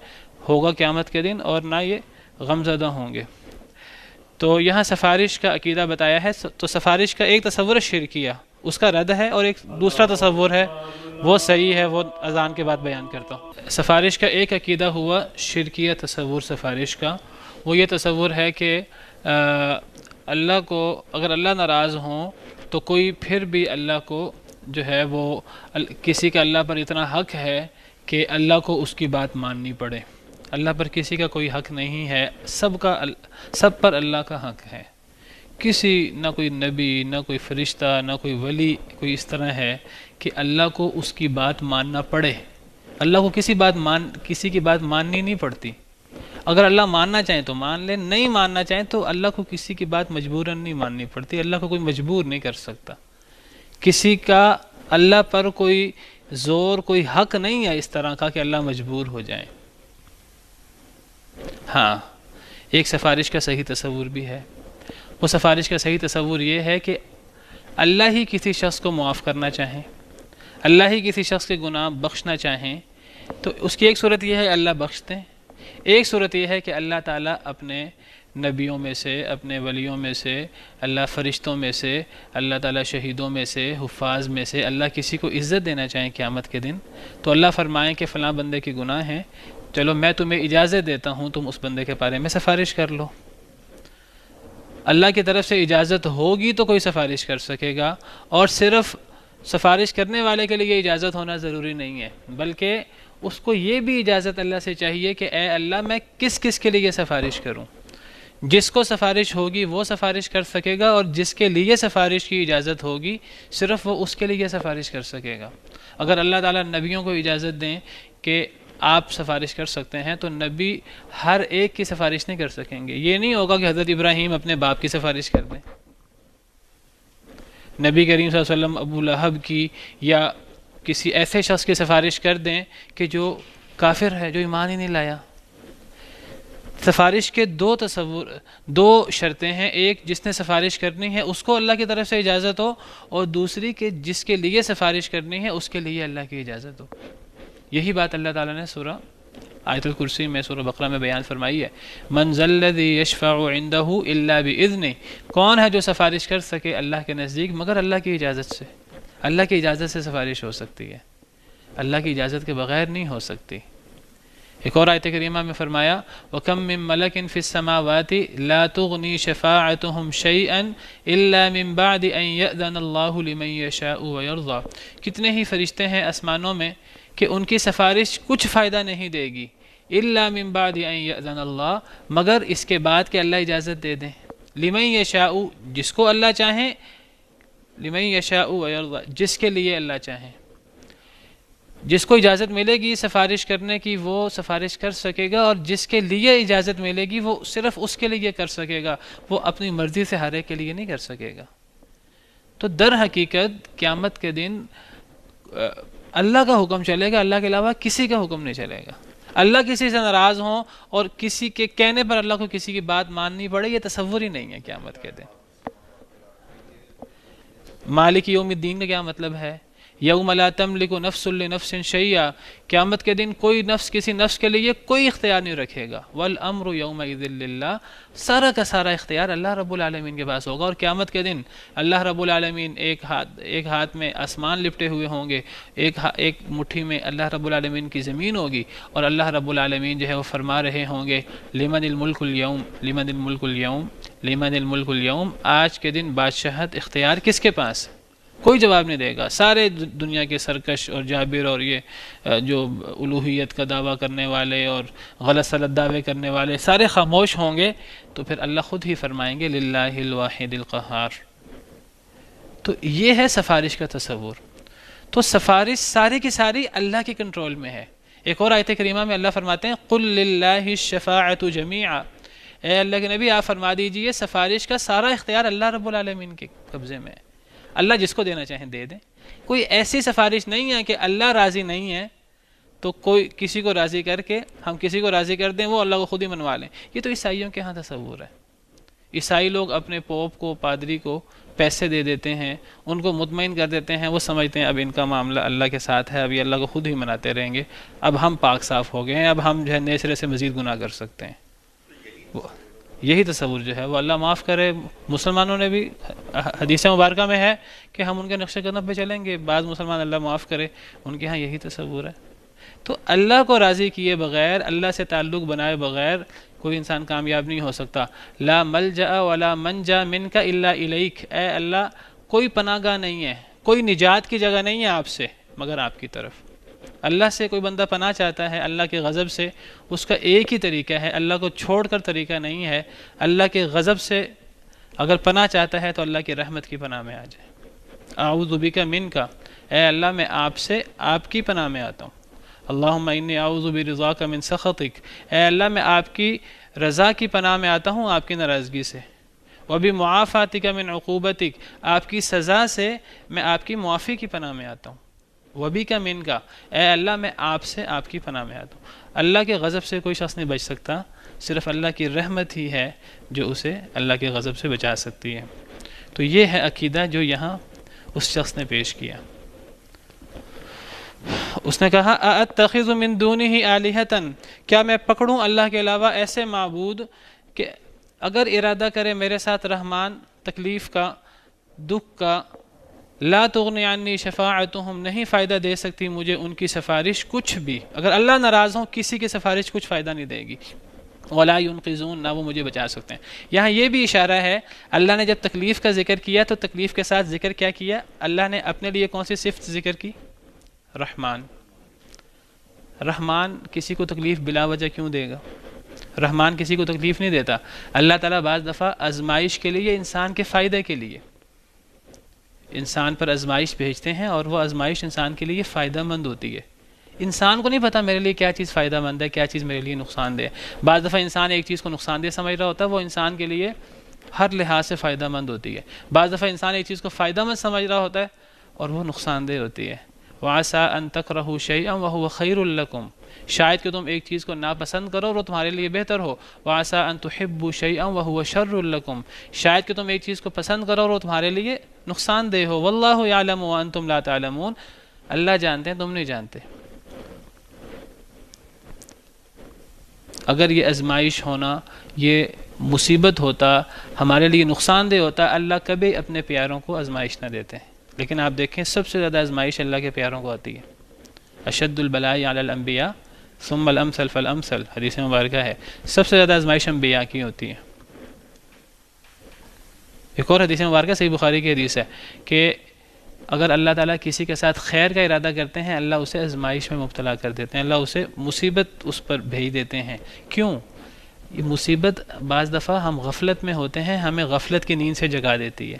ہوگا قیامت کے دن، اور نہ یہ غم زدہ ہوں گے۔ تو یہاں سفارش کا عقیدہ بتایا ہے۔ تو سفارش کا ایک تصور شرکیہ، اس کا رد ہے، اور ایک دوسرا تصور ہے وہ صحیح ہے، وہ اذان کے بعد بیان کرتا ہوں۔ سفارش کا ایک عقیدہ ہوا شرکیہ تصور سفارش کا، وہ یہ تصور ہے کہ اللہ کو اگر اللہ ناراض ہوں تو کوئی پھر بھی اللہ کو جو ہے وہ کسی کا اللہ پر اتنا حق ہے کہ اللہ کو اس کی بات ماننی پڑے۔ اللہ پر کسی کا کوئی حق نہیں ہے، سب پر اللہ کا حق ہے۔ کسی نہ کوئی نبی، نہ کوئی فرشتہ، نہ کوئی ولی کوئی اس طرح ہے کہ اللہ کو اس کی بات ماننا پڑے۔ اللہ کو کسی کی بات ماننی نہیں پڑتی۔ اگر اللہ ماننا چاہیں تو مان لیں، نہیں ماننا چاہیں تو اللہ کو کسی کی بات مجبوراً نہیں ماننی پڑتی۔ اللہ کو کوئی مجبور نہیں کر سکتا، کسی کا اللہ پر کوئی زور، کوئی حق نہیں ہے اس طرح کا کہ اللہ مجبور ہو جائے۔ ہاں، ایک سفارش کا صحیح تصور بھی ہے۔ وہ سفارش کا صحیح تصور یہ ہے کہ اللہ ہی کسی شخص کو معاف کرنا چاہیں، اللہ ہی کسی شخص کے گناہ بخشنا چاہیں تو اس کی ایک صورت یہ ہے اللہ بخش دیں، ایک صورت یہ ہے کہ اللہ تعالیٰ اپنے نبیوں میں سے، اپنے ولیوں میں سے، اللہ فرشتوں میں سے، اللہ تعالیٰ شہیدوں میں سے، حفاظ میں سے اللہ کسی کو عزت دینا چاہیں قیامت کے دن تو اللہ فرمائیں کہ فلاں بندے کے گناہ ہیں، چلو میں تمہیں اجازت دیتا ہوں، تم اس بندے کے بارے میں سفارش کر لو۔ اللہ کی طرف سے اجازت ہوگی تو کوئی سفارش کر سکے گا، اور صرف سفارش کرنے والے کے لیے اجازت ہونا ضروری نہیں ہے، بلکہ اس کو یہ بھی اجازت اللہ سے چاہیے کہ اے اللہ میں کس کس کے لیے سفارش کروں۔ جس کو سفارش ہوگی وہ سفارش کر سکے گا، اور جس کے لیے سفارش کی اجازت ہوگی صرف وہ اس کے لیے سفارش کر سکے گا۔ اگر اللہ تعالیٰ نبیوں کو اجازت دیں کہ آپ سفارش کر سکتے ہیں تو نبی ہر ایک کی سفارش نہیں کر سکیں گے۔ یہ نہیں ہوگا کہ حضرت ابراہیم اپنے باپ کی سفارش کر دیں، نبی کریم صلی اللہ علیہ وسلم ابو لہب کی یا کسی ایسے شخص کی سفارش کر دیں کہ جو کافر ہے، جو ایمان ہی نہیں لایا۔ سفارش کے دو شرطیں ہیں، ایک جس نے سفارش کرنی ہے اس کو اللہ کی طرف سے اجازت ہو، اور دوسری کہ جس کے لیے سفارش کرنی ہے اس کے لیے اللہ کی اجازت ہو۔ یہی بات اللہ تعالیٰ نے سورہ آیت الکرسی میں، سورہ بقرہ میں بیان فرمائی ہے، من ذا الذی یشفع عندہ الا باذنہ، کون ہے جو سفارش کر سکے اللہ کے نزدیک مگر اللہ کی اجازت سے۔ اللہ کی اجازت سے سفارش ہو سکتی ہے، اللہ کی اجازت کے بغیر نہیں ہو سکتی۔ ایک اور آیت کریمہ میں فرمایا وَكَم مِّن مَلَكٍ فِي السَّمَاوَاتِ لَا تُغْنِي شَفَاعَتُهُمْ شَيْئًا إِلَّا مِن بَعْدِ أَن يَأْذَنَ اللَّهُ لِمَن يَشَاءُ وَيَرْضَىٰ، کتنے ہی فرشتے ہیں آسمانوں میں کہ ان کی سفارش کچھ فائدہ نہیں دے گی، إِلَّا مِن بَعْدِ أَن يَأْذَنَ اللَّهُ، مگر اس کے بعد کہ اللہ اجازت دے دیں، لِمَن يَشَاءُ جس کو اللہ چاہیں، لِمَن يَشَاءُ وَيَرْضَىٰ جس کے لیے اللہ چاہیں، جس کو اجازت ملے گی سفارش کرنے کی وہ سفارش کر سکے گا، اور جس کے لیے اجازت ملے گی وہ صرف اس کے لیے کر سکے گا، وہ اپنی مرضی سے ہر ایک کے لیے نہیں کر سکے گا۔ تو در حقیقت قیامت کے دن اللہ کا حکم چلے گا، اللہ کے علاوہ کسی کا حکم نہیں چلے گا۔ اللہ کسی سے ناراض ہوں اور کسی کے کہنے پر اللہ کو کسی کی بات ماننی پڑے، یہ تصور ہی نہیں ہے قیامت کے دن۔ مالک یوم الدین کا کیا مطلب ہے؟ یوم لا تملک نفس لنفس شیئا، قیامت کے دن کوئی نفس کسی نفس کے لیے کوئی اختیار نہیں رکھے گا، والامر یومئذ للہ، سارا کا سارا اختیار اللہ رب العالمین کے پاس ہوگا۔ اور قیامت کے دن اللہ رب العالمین ایک ہاتھ میں آسمان لپٹے ہوئے ہوں گے، ایک مٹھی میں اللہ رب العالمین کی زمین ہوگی، اور اللہ رب العالمین جو ہے وہ فرما رہے ہوں گے لمن الملک اليوم لمن الملک اليوم لمن الملک اليوم، آج کے دن بادشاہت اختیار کس کے پاس؟ کوئی جواب نہیں دے گا۔ سارے دنیا کے سرکش اور جابر اور یہ جو الوہیت کا دعویٰ کرنے والے اور غلط سلط دعوے کرنے والے سارے خاموش ہوں گے، تو پھر اللہ خود ہی فرمائیں گے للہ الواحد القہار۔ تو یہ ہے سفارش کا تصور۔ تو سفارش ساری کی ساری اللہ کے کنٹرول میں ہے۔ ایک اور آیت کریمہ میں اللہ فرماتے ہیں قل للہ الشفاعۃ جمیعا، اے اللہ کے نبی آپ فرما دیجئے سفارش کا سارا اختیار اللہ رب العالمین کے قبضے میں ہے، اللہ جس کو دینا چاہیں دے دیں۔ کوئی ایسی سفارش نہیں ہے کہ اللہ راضی نہیں ہے تو کوئی کسی کو راضی کر کے ہم کسی کو راضی کر دیں وہ اللہ کو خود ہی منوا لیں۔ یہ تو عیسائیوں کے ہاں تصور ہے۔ عیسائی لوگ اپنے پوپ کو، پادری کو پیسے دے دیتے ہیں، ان کو مطمئن کر دیتے ہیں، وہ سمجھتے ہیں اب ان کا معاملہ اللہ کے ساتھ ہے، اب یہ اللہ کو خود ہی مناتے رہیں گے، اب ہم پاک صاف ہو گئے ہیں، اب ہم جو ہے نئے سرے سے مزید گناہ کر سکتے ہیں۔ یہی تصور جو ہے وہ اللہ معاف کرے، مسلمانوں نے بھی حدیث مبارکہ میں ہے کہ ہم ان کے نقش قدم پہ چلیں گے، بعض مسلمان اللہ معاف کرے ان کے ہاں یہی تصور ہے۔ تو اللہ کو راضی کیے بغیر، اللہ سے تعلق بنائے بغیر کوئی انسان کامیاب نہیں ہو سکتا۔ لا ملجأ ولا منجا منک الا الیک، اے اللہ کوئی پناہ گاہ نہیں ہے، کوئی نجات کی جگہ نہیں ہے آپ سے مگر آپ کی طرف۔ اللہ سے کوئی بندہ پناہ چاہتا ہے اللہ کے غضب سے، اس کا ایک ہی طریقہ ہے، اللہ کو چھوڑ کر طریقہ نہیں ہے۔ اللہ کے غضب سے اگر پناہ چاہتا ہے تو اللہ کی رحمت کی پناہ میں آ جائے۔ اعوذ بک منک، اے اللہ میں آپ سے آپ کی پناہ میں آتا ہوں۔ اللہم انی اعوذ برضاک من سخطک، اے اللہ میں آپ کی رضا کی پناہ میں آتا ہوں آپ کی ناراضگی سے۔ وبمعافاتک من عقوبتک، آپ کی سزا سے میں آپ کی معافی کی پناہ میں آتا ہوں۔ وبک منک، اے اللہ میں آپ سے آپ کی پناہ میں آتا ہوں۔ اللہ کے غضب سے کوئی شخص نہیں بچ سکتا، صرف اللہ کی رحمت ہی ہے جو اسے اللہ کے غضب سے بچا سکتی ہے۔ تو یہ ہے عقیدہ جو یہاں اس شخص نے پیش کیا۔ اس نے کہا اَأَتَّخِذُ مِن دُونِهِ آلِهَةً، کیا میں پکڑوں اللہ کے علاوہ ایسے معبود کہ اگر ارادہ کرے میرے ساتھ رحمان تکلیف کا، دکھ کا، لا تغنی عنی شفاعتہم، نہیں فائدہ دے سکتی مجھے ان کی سفارش کچھ بھی، اگر اللہ ناراض ہوں کسی کی سفارش کچھ فائدہ نہیں دے گی، ولا ينقذون، نہ وہ مجھے بچا سکتے ہیں۔ یہاں یہ بھی اشارہ ہے، اللہ نے جب تکلیف کا ذکر کیا تو تکلیف کے ساتھ ذکر کیا کیا؟ اللہ نے اپنے لیے کون سی صفت ذکر کی؟ رحمان۔ رحمان کسی کو تکلیف بلا وجہ کیوں دے گا؟ رحمان کسی کو تکلیف نہیں دیتا۔ اللہ تعالیٰ بعض دفعہ آزمائش کے لیے، انسان کے فائدے کے لیے انسان پر آزمائش بھیجتے ہیں، اور وہ آزمائش انسان کے لیے فائدہ مند ہوتی ہے۔ انسان کو نہیں پتہ میرے لیے کیا چیز فائدہ مند ہے، کیا چیز میرے لیے نقصان دہ ہے۔ بعض دفعہ انسان ایک چیز کو نقصان دہ سمجھ رہا ہوتا ہے، وہ انسان کے لیے ہر لحاظ سے فائدہ مند ہوتی ہے۔ بعض دفعہ انسان ایک چیز کو فائدہ مند سمجھ رہا ہوتا ہے اور وہ نقصان دہ ہوتی ہے۔ وَعَسَىٰ أَن تَكْرَهُوا شَيْئًا وَهُوَ خَيْرٌ لَكُمْ، شاید کہ تم ایک چیز کو ناپسند کرو اور وہ تمہارے لیے بہتر ہو. وَعَسَىٰ أَن تُحِبُّوا شَيْئًا وَهُوَ شَرٌّ لَكُمْ، شاید کہ تم ایک چیز کو پسند کرو اور وہ تمہارے لیے نقصان دہ ہو. وَاللَّهُ يَعْلَمُ وَأَنْتُمْ لَا تَعْلَمُونَ، اللہ جانتے ہیں تم نہیں جانتے. اگر یہ آزمائش ہونا، یہ مصیبت ہوتا، ہمارے لیے نقصان دہ ہوتا، اللہ کبھی اپنے پیاروں کو آزمائش نہ دیتے. لیکن آپ دیکھیں سب سے زیادہ آزمائش اللہ کے پیاروں کو آتی ہے. اشد البلاء علی الانبیاء ثم الامثل فالامثل، حدیث مبارکہ ہے سب سے زیادہ آزمائش انبیاء کی ہوتی ہے. ایک اور حدیث مبارکہ صحیح بخاری کی حدیث ہے کہ اگر اللہ تعالیٰ کسی کے ساتھ خیر کا ارادہ کرتے ہیں، اللہ اسے آزمائش میں مبتلا کر دیتے ہیں، اللہ اسے مصیبت اس پر بھیج دیتے ہیں. کیوں؟ یہ مصیبت بعض دفعہ ہم غفلت میں ہوتے ہیں، ہمیں غفلت کی نیند سے جگا دیتی ہے،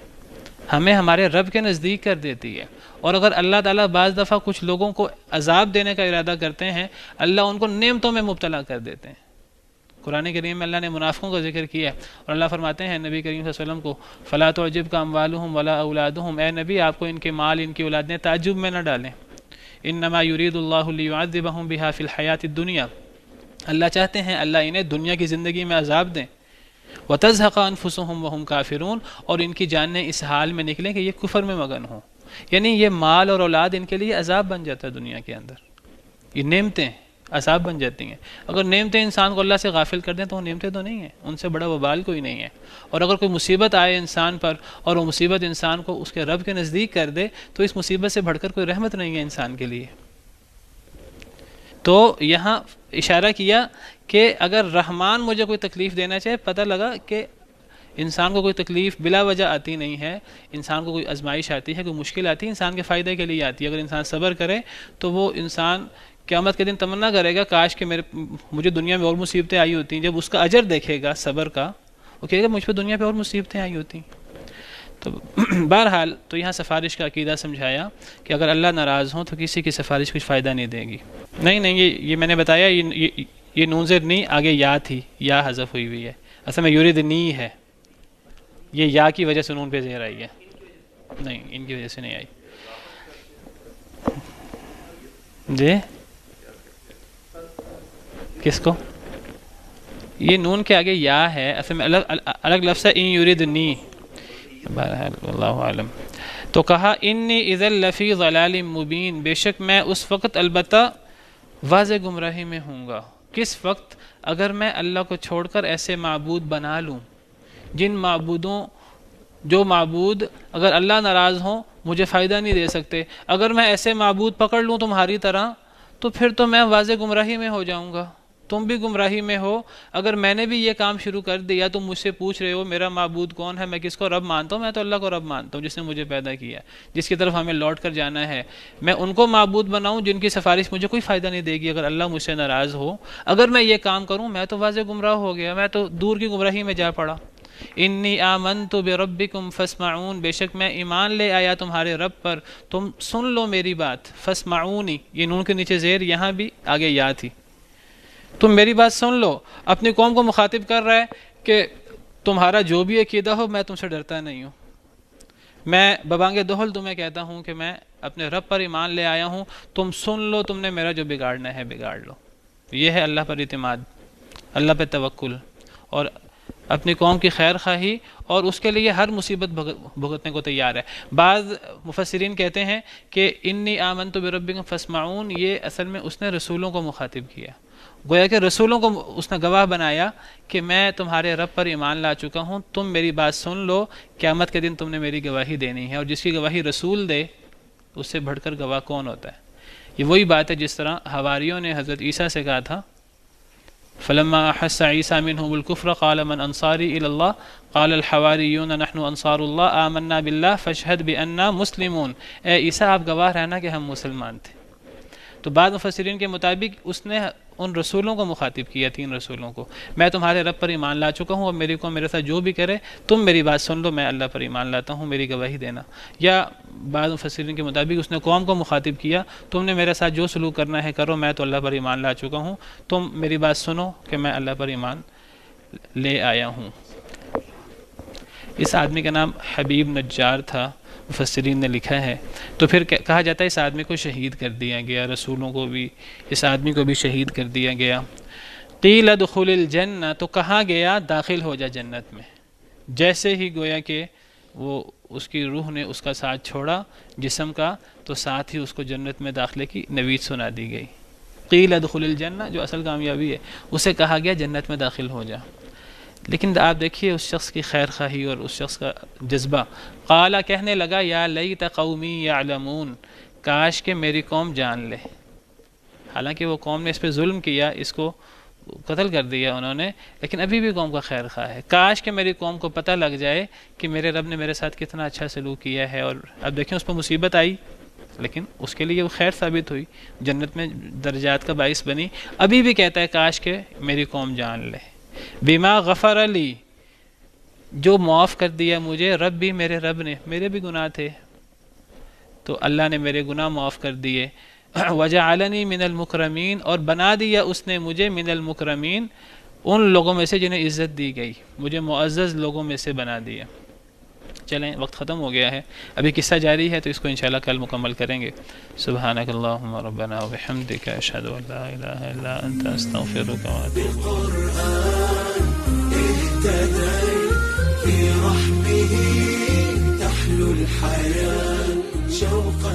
ہمیں ہمارے رب کے نزدیک کر دیتی ہے. اور اگر اللہ تعالیٰ بعض دفعہ کچھ لوگوں کو عذاب دینے کا ارادہ کرتے ہیں، اللہ ان کو نعمتوں میں مبتلا کر دیتے ہیں. قرآن کریم میں اللہ نے منافقوں کا ذکر کیا ہے اور اللہ فرماتے ہیں نبی کریم صلی اللہ علیہ وسلم کو فَلَا تُعْجِبْكَ أَمْوَالُهُمْ وَلَا أَوْلَادُهُمْ، اے نبی آپ کو ان کے مال، ان کی اولادیں تعجب میں نہ ڈالیں. إِنَّمَا يُرِيدُ اللَّهُ لِيُعَذِّبَهُمْ بِهَا فِي الْحَيَاةِ الدُّنْيَا، اللہ چاہتے ہیں اللہ انہیں دنیا کی زندگی میں عذاب دیں. وَتَزْهَقَ أَنفُسُهُمْ وَهُمْ كَافِرُونَ، اور ان کی جانیں اس حال میں نکلیں کہ یہ کفر میں مگن ہوں. یعنی یہ مال اور اولاد ان کے لیے عذاب بن جاتا ہے دنیا کے اندر، یہ نعمتیں عذاب بن جاتی ہیں. اگر نعمتیں انسان کو اللہ سے غافل کر دیں تو وہ نعمتیں تو نہیں ہیں، ان سے بڑا وبال کوئی نہیں ہے. اور اگر کوئی مصیبت آئے انسان پر اور وہ مصیبت انسان کو اس کے رب کے نزدیک کر دے تو اس مصیبت سے بڑھ کر کوئی رحمت نہیں ہے انسان کے لیے. تو یہاں اشارہ کیا کہ اگر رحمان مجھے کوئی تکلیف دینا چاہے، پتہ لگا کہ انسان کو کوئی تکلیف بلا وجہ آتی نہیں ہے، انسان کو کوئی آزمائش آتی ہے، کوئی مشکل آتی ہے، انسان کے فائدے کے لیے آتی ہے. اگر انسان صبر کرے تو وہ انسان قیامت کے دن تمنا کرے گا کاش کہ مجھے دنیا میں اور مصیبتیں آئی ہوتی ہیں. جب اس کا اجر دیکھے گا صبر کا، وہ کہے گا مجھ پہ دنیا پہ اور مصیبتیں آئی ہوتی. تو بہرحال تو یہاں سفارش کا عقیدہ سمجھایا کہ اگر اللہ ناراض ہوں تو کسی کی سفارش کچھ فائدہ نہیں دے گی. نہیں یہ میں نے بتایا یہ نون زیر نہیں، آگے یا تھی، یا حذف ہوئی ہوئی ہے، اصل میں یریدنی ہے، یہ یا کی وجہ سے نون پہ زیر آئی ہے، نہیں ان کی وجہ سے نہیں آئی. جی کس کو؟ یہ نون کے آگے یا ہے، اصل میں الگ لفظ ہے، ان یریدنی، بہرحال اللہ عالم. تو کہا انی اذا لفی ضلال مبین، بے شک میں اس وقت البتہ واضح گمراہی میں ہوں گا. کس وقت؟ اگر میں اللہ کو چھوڑ کر ایسے معبود بنا لوں جو معبود اگر اللہ ناراض ہوں مجھے فائدہ نہیں دے سکتے. اگر میں ایسے معبود پکڑ لوں تمہاری طرح تو پھر تو میں واضح گمراہی میں ہو جاؤں گا، تم بھی گمراہی میں ہو. اگر میں نے بھی یہ کام شروع کر دیا، تم مجھ سے پوچھ رہے ہو میرا معبود کون ہے، میں کس کو رب مانتا ہوں، میں تو اللہ کو رب مانتا ہوں جس نے مجھے پیدا کیا، جس کی طرف ہمیں لوٹ کر جانا ہے. میں ان کو معبود بناؤں جن کی سفارش مجھے کوئی فائدہ نہیں دے گی اگر اللہ مجھ سے ناراض ہو. اگر میں یہ کام کروں میں تو واضح گمراہ ہو گیا، میں تو دور کی گمراہی میں جا پڑا. انی آمنت بربکم فاسمعون، بے شک میں ایمان لے آیا تمہارے رب پر، تم سن لو میری بات. فاسمعونی، یہ نون کے نیچے زیر، یہاں بھی آگے یا تھی، تم میری بات سن لو. اپنی قوم کو مخاطب کر رہا ہے کہ تمہارا جو بھی عقیدہ ہو میں تم سے ڈرتا نہیں ہوں. میں ببانگ دہل تمہیں کہتا ہوں کہ میں اپنے رب پر ایمان لے آیا ہوں، تم سن لو، تم نے میرا جو بگاڑنا ہے بگاڑ لو. یہ ہے اللہ پر اعتماد، اللہ پہ توکل اور اپنی قوم کی خیر خواہی، اور اس کے لیے ہر مصیبت بھگتنے کو تیار ہے. بعض مفسرین کہتے ہیں کہ انی آمنت بربکم فاسمعون، یہ اصل میں اس نے رسولوں کو مخاطب کیا، گویا کہ رسولوں کو اس نے گواہ بنایا کہ میں تمہارے رب پر ایمان لا چکا ہوں، تم میری بات سن لو، قیامت کے دن تم نے میری گواہی دینی ہے. اور جس کی گواہی رسول دے اس سے بڑھ کر گواہ کون ہوتا ہے؟ یہ وہی بات ہے جس طرح حواریوں نے حضرت عیسیٰ سے کہا تھا فلما احس عیسیٰ منہم الکفر قال من انصاری الی اللہ قال الحواریون نحن انصار اللہ آمنا باللہ فاشہد بأننا مسلمون. اے عیسیٰ آپ گواہ رہنا کہ ہم مسلمان تھے. تو بعض مفسرین کے مطابق اس نے ان رسولوں کو مخاطب کیا، 3 رسولوں کو، میں تمہارے رب پر ایمان لا چکا ہوں اور میری کو میرے ساتھ جو بھی کرے تم میری بات سن لو، میں اللہ پر ایمان لاتا ہوں، میری گواہی دینا. یا بعض مفسرین کے مطابق اس نے قوم کو مخاطب کیا، تم نے میرے ساتھ جو سلوک کرنا ہے کرو، میں تو اللہ پر ایمان لا چکا ہوں، تم میری بات سنو کہ میں اللہ پر ایمان لے آیا ہوں. اس آدمی کا نام حبیب نجار تھا، مفسرین نے لکھا ہے. تو پھر کہا جاتا ہے اس آدمی کو شہید کر دیا گیا، رسولوں کو بھی اس آدمی کو بھی شہید کر دیا گیا. قیل ادخل الجنہ، تو کہا گیا داخل ہو جا جنت میں. جیسے ہی گویا کہ وہ اس کی روح نے اس کا ساتھ چھوڑا جسم کا، تو ساتھ ہی اس کو جنت میں داخلے کی نوید سنا دی گئی. قیل ادخل الجنہ جو اصل کامیابی ہے، اسے کہا گیا جنت میں داخل ہو جا. لیکن آپ دیکھیے اس شخص کی خیر خواہی اور اس شخص کا جذبہ. قالا، کہنے لگا یا لیت قومی یعلمون، کاش کہ میری قوم جان لے. حالانکہ وہ قوم نے اس پہ ظلم کیا، اس کو قتل کر دیا انہوں نے، لیکن ابھی بھی قوم کا خیر خواہ ہے. کاش کہ میری قوم کو پتہ لگ جائے کہ میرے رب نے میرے ساتھ کتنا اچھا سلوک کیا ہے. اور اب دیکھیں اس پہ مصیبت آئی لیکن اس کے لیے وہ خیر ثابت ہوئی، جنت میں درجات کا باعث بنی. ابھی بھی کہتا ہے کاش کہ میری قوم جان لے. بما غفر علی، جو معاف کر دیا مجھے ربی، میرے رب نے، میرے بھی گناہ تھے تو اللہ نے میرے گناہ معاف کر دیے. وجعلنی من المکرمین، اور بنا دیا اس نے مجھے من المکرمین، ان لوگوں میں سے جنہیں عزت دی گئی، مجھے معزز لوگوں میں سے بنا دیا. چلیں وقت ختم ہو گیا ہے، ابھی قصہ جاری ہے تو اس کو انشاءاللہ کل مکمل کریں گے. سبحانک اللہم ربنا وبحمدک، اشہد ان لا الہ الا انت، استغفرک واتوب تحلو الحياة شوقا